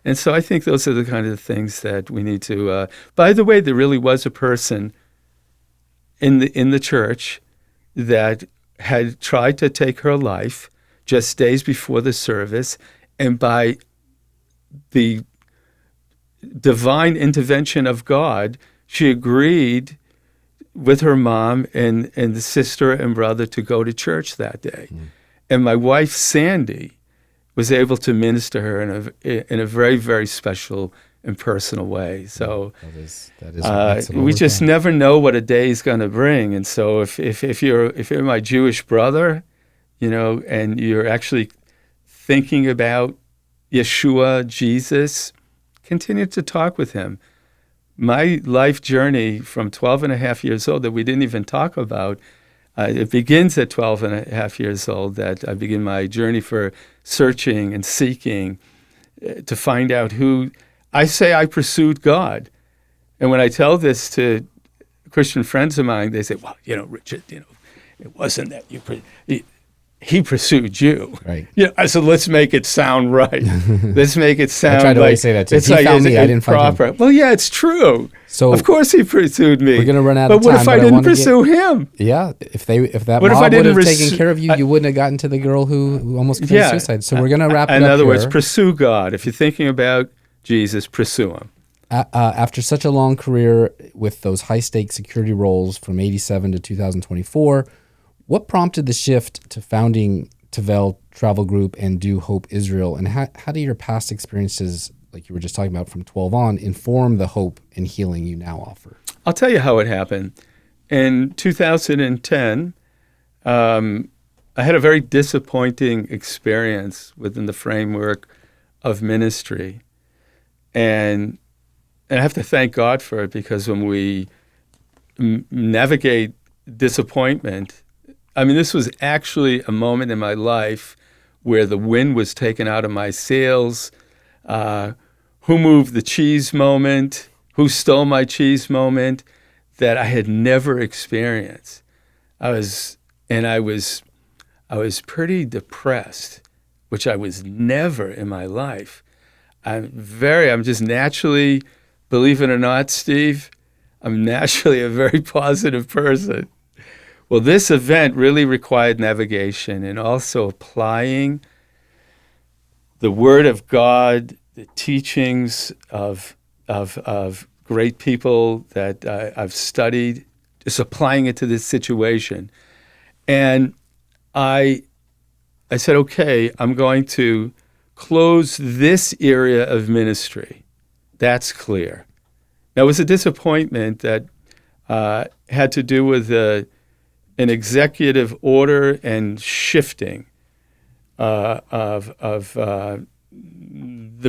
And so I think those are the kind of things that we need to. By the way, there really was a person in the church that had tried to take her life just days before the service, and by the divine intervention of God, she agreed with her mom and the sister and brother to go to church that day. And my wife, Sandy, was able to minister her in a very, very special and personal way. So that's we just never know what a day is going to bring. And so if you're my Jewish brother, and you're actually thinking about Yeshua, Jesus, continue to talk with him. My life journey from 12 and a half years old that we didn't even talk about, it begins at 12 and a half years old that I begin my journey for searching and seeking to find out who. I say I pursued God. And when I tell this to Christian friends of mine, they say, well, Richard, it wasn't that he pursued you. Right. I said, let's make it sound right. Let's make it sound I tried to like always say that too. it's He like found me, I didn't find proper. him. Well, yeah, it's true. So of course he pursued me. we're gonna run out but of what time, if but I I didn't wanna pursue him? Yeah, if that What if mob I would didn't have taken care of you, I- you wouldn't have gotten to the girl who almost committed suicide. So we're gonna wrap it up In other words, here. pursue God. If you're thinking about Jesus, pursue him. After such a long career with those high-stakes security roles from 87 to 2024, what prompted the shift to founding Tevel Travel Group and Do Hope Israel? And how do your past experiences, like you were just talking about from 12 on, inform the hope and healing you now offer? I'll tell you how it happened. In 2010, I had a very disappointing experience within the framework of ministry. And I have to thank God for it, because when we navigate disappointment, this was actually a moment in my life where the wind was taken out of my sails. Who moved the cheese moment, who stole my cheese moment that I had never experienced. I was pretty depressed, which I was never in my life. I'm just naturally, believe it or not, Steve, I'm naturally a very positive person. Well, this event really required navigation and also applying the Word of God, the teachings of great people that I've studied, just applying it to this situation. And I said, okay, I'm going to close this area of ministry. That's clear. Now, it was a disappointment that had to do with an executive order and shifting of the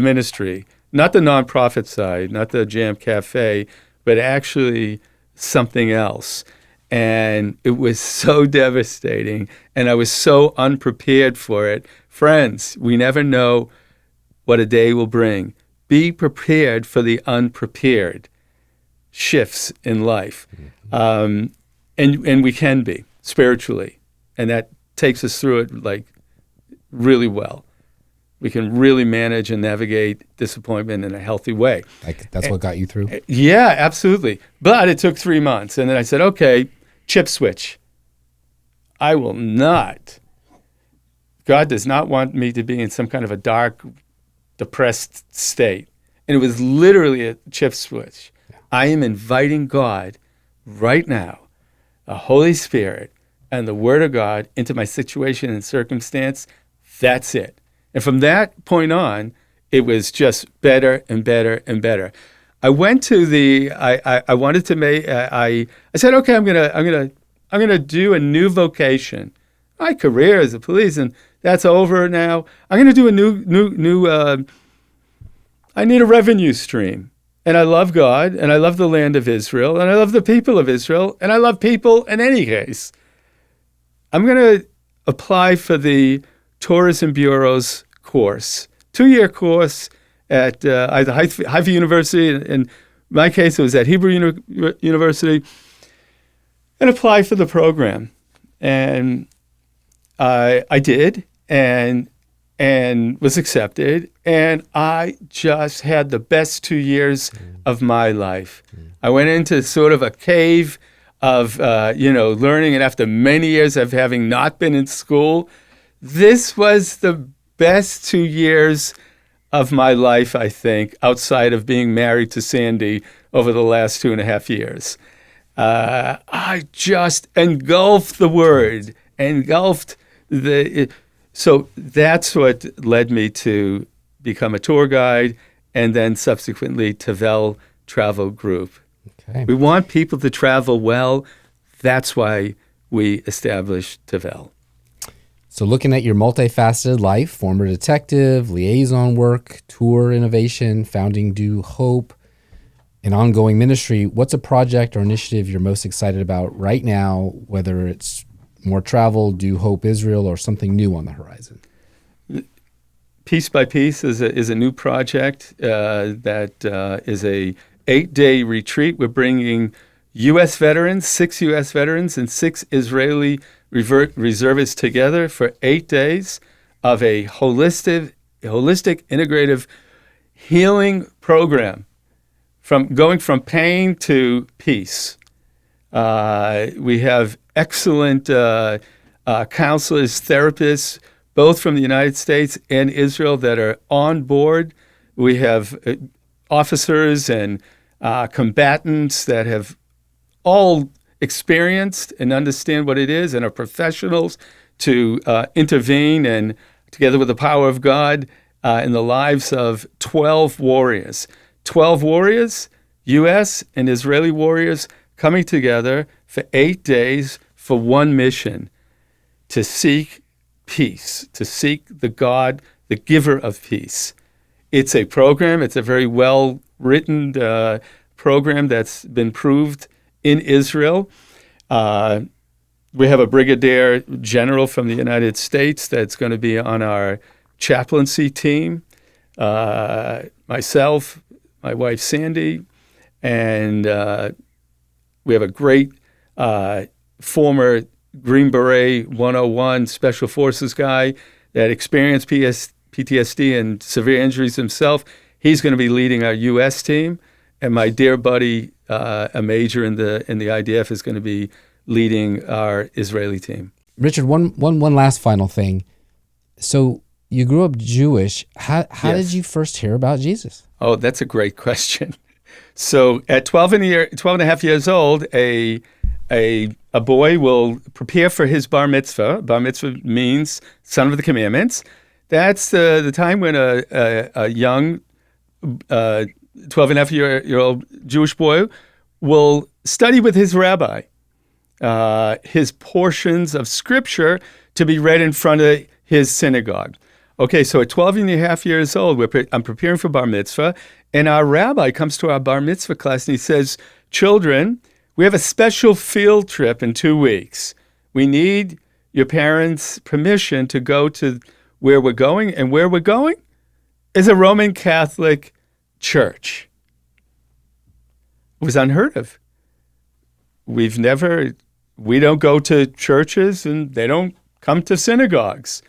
ministry, not the nonprofit side, not the Jam Cafe, but actually something else. And it was so devastating, and I was so unprepared for it. Friends, we never know what a day will bring. Be prepared for the unprepared shifts in life. And we can be spiritually, and that takes us through it like really well. We can really manage and navigate disappointment in a healthy way. Like that's what got you through? Yeah, absolutely. But it took 3 months, and then I said, okay, chip switch. I will not. God does not want me to be in some kind of a dark, depressed state. And it was literally a chip switch. I am inviting God right now, the Holy Spirit and the Word of God into my situation and circumstance. That's it. And from that point on, it was just better and better and better. I went to I wanted to make, I said, okay, I'm gonna do a new vocation. My career as a police, and that's over now. I'm gonna do a new I need a revenue stream. And I love God, and I love the land of Israel, and I love the people of Israel, and I love people in any case. I'm going to apply for the Tourism Bureau's course, 2-year course at either Haifa University, in my case it was at Hebrew University, and apply for the program. And I did, and was accepted, and I just had the best 2 years of my life. I went into sort of a cave of, learning, and after many years of having not been in school, this was the best 2 years of my life, I think, outside of being married to Sandy over the last 2.5 years. I just engulfed the Word, engulfed So that's what led me to become a tour guide and then subsequently Tevel Travel Group. Okay. We want people to travel well. That's why we established Tevel. So looking at your multifaceted life, former detective, liaison work, tour innovation, founding Do Hope, and ongoing ministry, what's a project or initiative you're most excited about right now, whether it's more travel, Do Hope Israel, or something new on the horizon? Piece by Piece is a new project that is a 8-day retreat. We're bringing U.S. veterans, 6 U.S. veterans, and 6 Israeli reservists together for 8 days of a holistic, integrative healing program, going from pain to peace. We have excellent counselors, therapists, both from the United States and Israel, that are on board. We have officers and combatants that have all experienced and understand what it is and are professionals to intervene and together with the power of God in the lives of 12 warriors. 12 warriors, U.S. and Israeli warriors, coming together for 8 days for one mission: to seek peace, to seek the God, the giver of peace. It's a program. It's a very well-written program that's been proved in Israel. We have a brigadier general from the United States that's going to be on our chaplaincy team. Myself, my wife Sandy, and we have a great former Green Beret 101 Special Forces guy that experienced PTSD and severe injuries himself. He's going to be leading our U.S. team, and my dear buddy, a major in the IDF, is going to be leading our Israeli team. Richard, one last final thing. So you grew up Jewish. How Yes. did you first hear about Jesus? Oh, that's a great question. So at 12 and a half years old, a boy will prepare for his bar mitzvah. Bar mitzvah means son of the commandments. That's the time when a young 12 and a half year old Jewish boy will study with his rabbi his portions of scripture to be read in front of his synagogue. Okay, so at 12 and a half years old, I'm preparing for bar mitzvah, and our rabbi comes to our bar mitzvah class and he says, "Children, we have a special field trip in 2 weeks. We need your parents' permission to go to where we're going, and where we're going is a Roman Catholic church." It was unheard of. We don't go to churches, and they don't come to synagogues.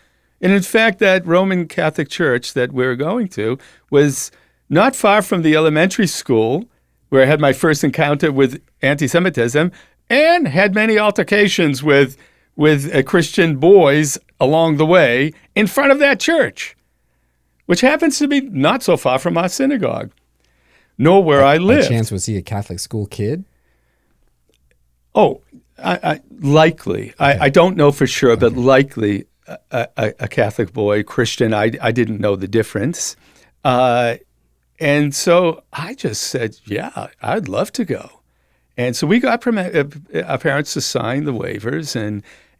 And in fact, that Roman Catholic church that we're going to was not far from the elementary school where I had my first encounter with anti-Semitism and had many altercations with Christian boys along the way in front of that church, which happens to be not so far from our synagogue, nor where I live. By chance, was he a Catholic school kid? Oh, likely. Okay. I don't know for sure, but likely a Catholic boy, Christian. I didn't know the difference. And so I just said, yeah, I'd love to go. And so we got our parents to sign the waivers,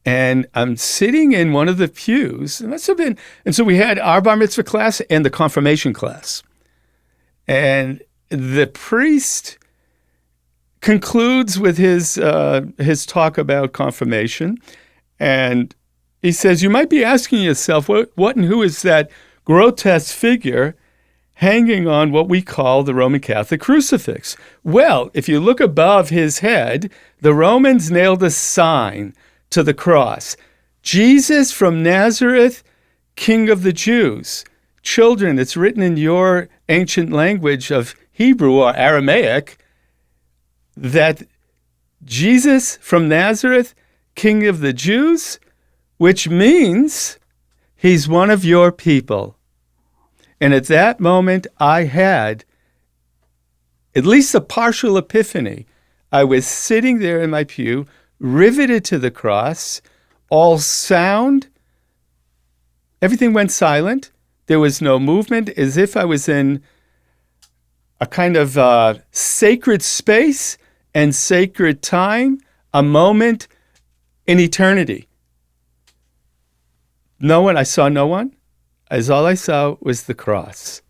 and I'm sitting in one of the pews. It must have been, and so we had our bar mitzvah class and the confirmation class. And the priest concludes with his talk about confirmation, and he says, "You might be asking yourself, what and who is that grotesque figure hanging on what we call the Roman Catholic crucifix?" Well, if you look above his head, the Romans nailed a sign to the cross: "Jesus from Nazareth, King of the Jews." Children, it's written in your ancient language of Hebrew or Aramaic that Jesus from Nazareth, King of the Jews, which means he's one of your people. And at that moment, I had at least a partial epiphany. I was sitting there in my pew, riveted to the cross, all sound everything went silent. There was no movement, as if I was in a kind of sacred space and sacred time, a moment in eternity. No one, I saw no one. As all I saw was the cross.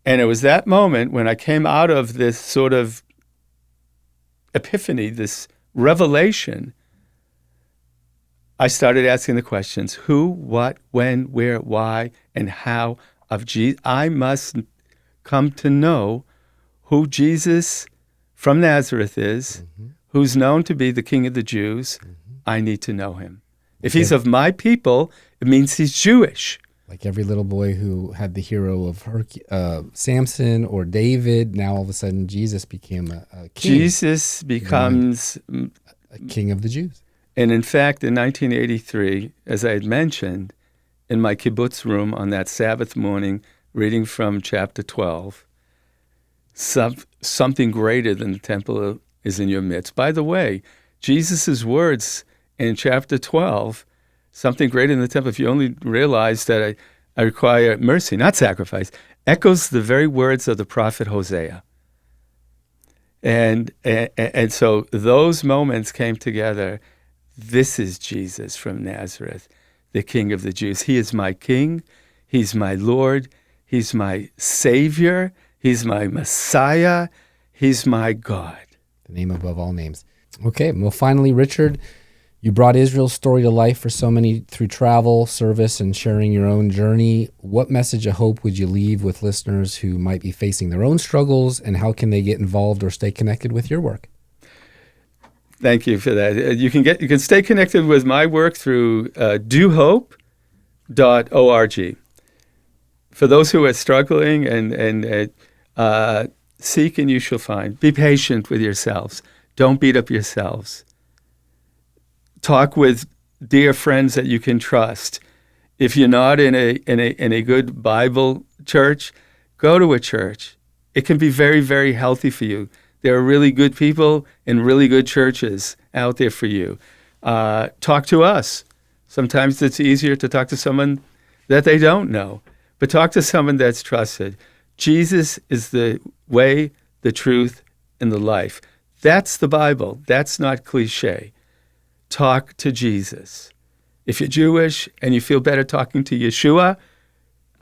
And it was that moment when I came out of this sort of epiphany, this revelation, I started asking the questions: who, what, when, where, why, and how of Jesus. I must come to know who Jesus from Nazareth is, who's known to be the King of the Jews. I need to know him. If he's of my people, it means he's Jewish. Like every little boy who had the hero of Samson or David, now all of a sudden Jesus became a king. Jesus becomes a king of the Jews. And in fact, in 1983, as I had mentioned, in my kibbutz room on that Sabbath morning, reading from chapter 12, something greater than the temple is in your midst. By the way, Jesus' words in chapter 12, something greater than the temple, if you only realize that I require mercy, not sacrifice, echoes the very words of the prophet Hosea. And so those moments came together. This is Jesus from Nazareth, the King of the Jews. He is my King. He's my Lord. He's my Savior. He's my Messiah. He's my God. The name above all names. Okay, well, finally, Richard, you brought Israel's story to life for so many through travel, service, and sharing your own journey. What message of hope would you leave with listeners who might be facing their own struggles, and how can they get involved or stay connected with your work? Thank you for that. You can stay connected with my work through dohope.org. For those who are struggling and seek and you shall find. Be patient with yourselves. Don't beat up yourselves. Talk with dear friends that you can trust. If you're not in a good Bible church, go to a church. It can be very, very healthy for you. There are really good people in really good churches out there for you. Talk to us. Sometimes it's easier to talk to someone that they don't know, but talk to someone that's trusted. Jesus is the way, the truth, and the life. That's the Bible. That's not cliche. Talk to Jesus. If you're Jewish and you feel better talking to Yeshua,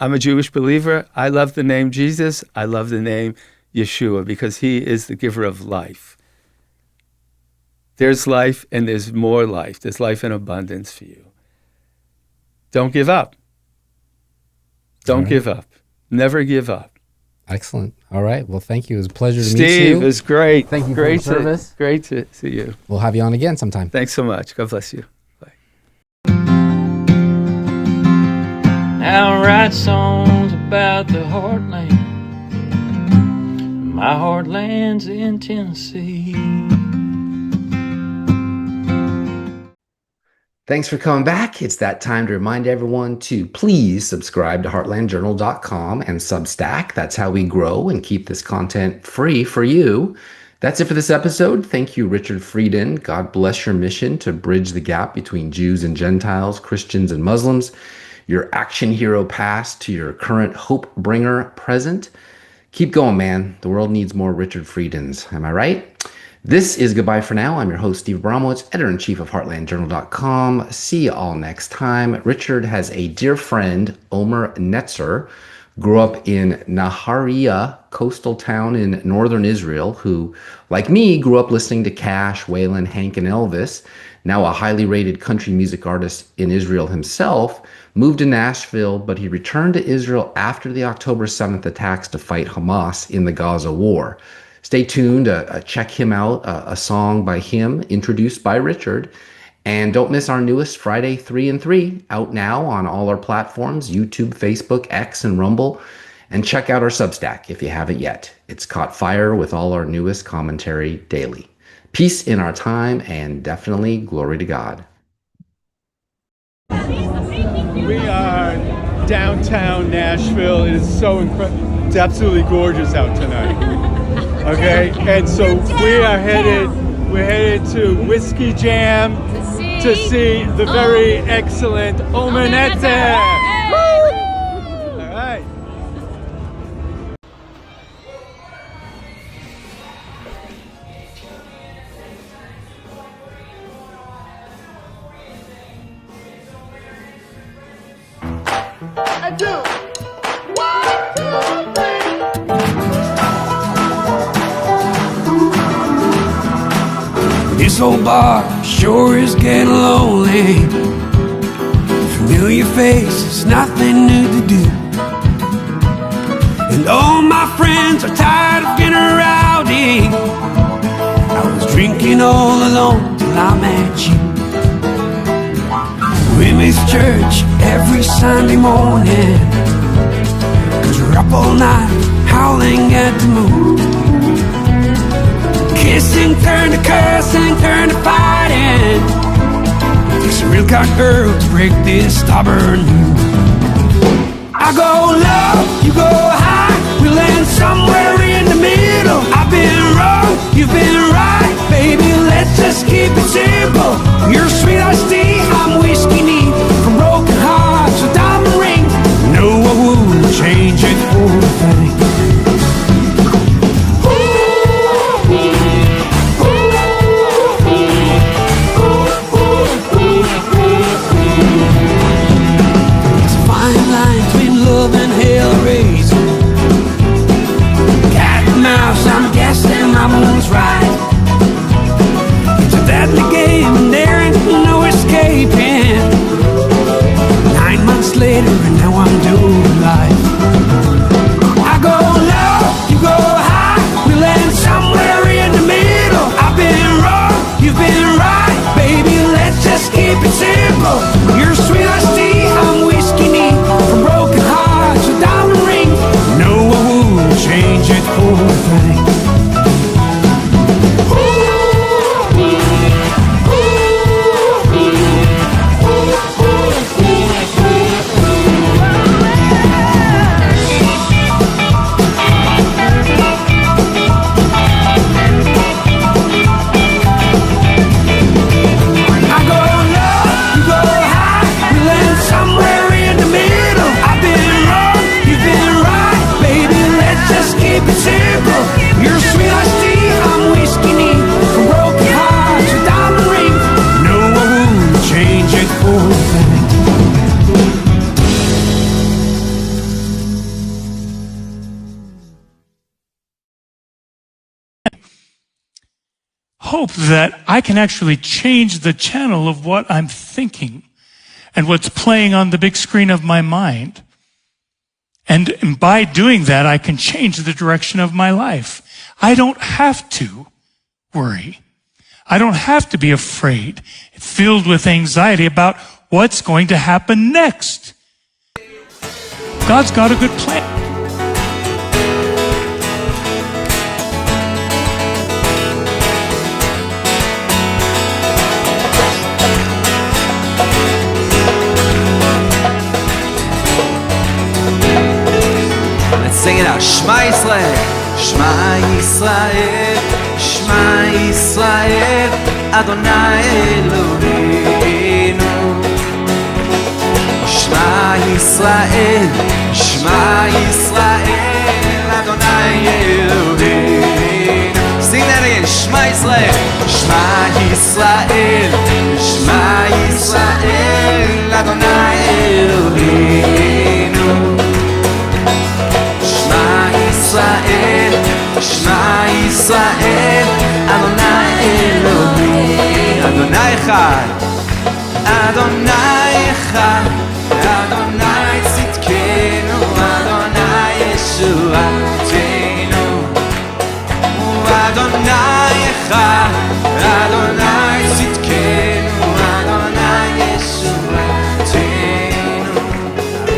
I'm a Jewish believer. I love the name Jesus. I love the name Yeshua because he is the giver of life. There's life and there's more life. There's life in abundance for you. Don't give up. Don't give up. Never give up. Excellent. All right. Well, thank you. It was a pleasure to meet you. Steve, it was great. Thank you for your service. Great to see you. We'll have you on again sometime. Thanks so much. God bless you. Bye. I'll write songs about the heartland. My heartland's in Tennessee. Thanks for coming back. It's that time to remind everyone to please subscribe to heartlandjournal.com and Substack. That's how we grow and keep this content free for you. That's it for this episode. Thank you, Richard Frieden. God bless your mission to bridge the gap between Jews and Gentiles, Christians and Muslims, your action hero past to your current hope bringer present. Keep going, man. The world needs more Richard Friedens. Am I right? This is Goodbye for Now. I'm your host, Steve Abramowitz, editor-in-chief of heartlandjournal.com. See you all next time. Richard has a dear friend, Omer Netzer, grew up in Nahariya, coastal town in northern Israel, who, like me, grew up listening to Cash, Waylon, Hank, and Elvis. Now a highly rated country music artist in Israel himself, moved to Nashville, but he returned to Israel after the October 7th attacks to fight Hamas in the Gaza war. Stay tuned, check him out, a song by him, introduced by Richard. And don't miss our newest Friday 3 and 3, out now on all our platforms, YouTube, Facebook, X, and Rumble. And check out our Substack if you haven't yet. It's caught fire with all our newest commentary daily. Peace in our time, and definitely glory to God. We are downtown Nashville. It is so incredible. It's absolutely gorgeous out tonight. Okay, and so we're headed to Whiskey Jam. to see the very excellent Omenete. All right. This old bar sure is getting lonely. Familiar faces, nothing new to do. And all my friends are tired of getting rowdy. I was drinking all alone till I met you. We miss church every Sunday morning, 'cause we're up all night howling at the moon. Kissing turned to cursing, turned to fighting. Takes a real kind girl to break this stubborn mood. I go low, you go high, we land somewhere in the middle. I've been wrong, you've been right, baby, let's just keep it simple. You're sweet iced tea, I'm whiskey neat. From broken hearts to diamond rings, no, I wouldn't change it for a thing. I'm guessing I'm almost right. It's a deadly game and there ain't no escaping. 9 months later and now I'm doing life. I go low, you go high, we land somewhere in the middle. I've been wrong, you've been right, baby, let's just keep it simple. You're sweet iced tea, I'm whiskey neat. From broken hearts to diamond rings, no, I wouldn't change it for a thing. Hope that I can actually change the channel of what I'm thinking and what's playing on the big screen of my mind. And by doing that, I can change the direction of my life. I don't have to worry. I don't have to be afraid, filled with anxiety about what's going to happen next. God's got a good plan. Sing it out. Shema Yisrael, Shema Yisrael, Shema Yisrael, Adonai Eloheinu. Shema Yisrael, Shema Yisrael, Adonai Eloheinu. Sing that again. Shema Yisrael, Shema Yisrael, Shema Yisrael, Adonai Eloheinu. Yisrael, Shema Yisrael, Adonai Elohim, Adonai Echad, Adonai Echad, Adonai Tzidkenu, Adonai Yeshuatenu, Adonai Echad, Adonai Tzidkenu, Adonai Yeshuatenu.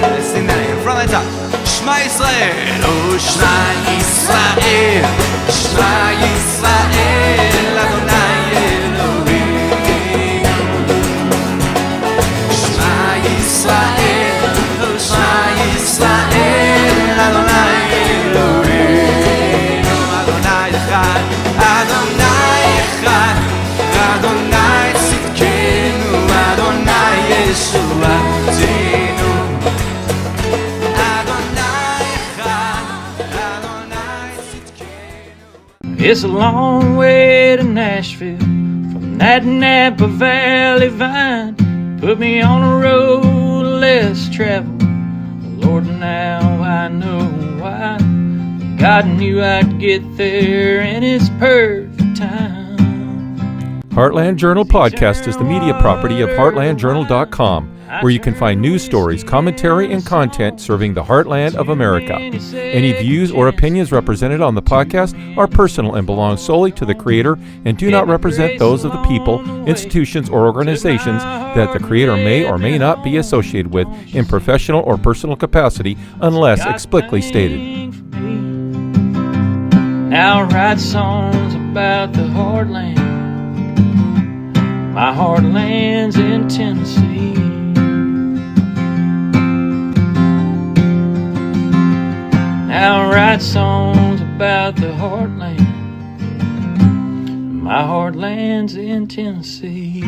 Let's sing that again from the top. Shema Yisrael, oh Shema Yisrael, Shema Yisrael, Adonai Elohim. Shema Yisrael, oh Shema Yisrael, Adonai Elohim. Adonai Echad, Adonai Echad, Adonai Tzidkenu, It's a long way to Nashville from that Napa Valley vine. Put me on a road less traveled. Lord, now I know why. God knew I'd get there in His perfect time. Heartland Journal Podcast is the media property of heartlandjournal.com, where you can find news stories, commentary, and content serving the heartland of America. Any views or opinions represented on the podcast are personal and belong solely to the creator and do not represent those of the people, institutions, or organizations that the creator may or may not be associated with in professional or personal capacity unless explicitly stated. Now I write songs about the heartland. My heartland's in Tennessee. Now I write songs about the heartland. My heartland's in Tennessee.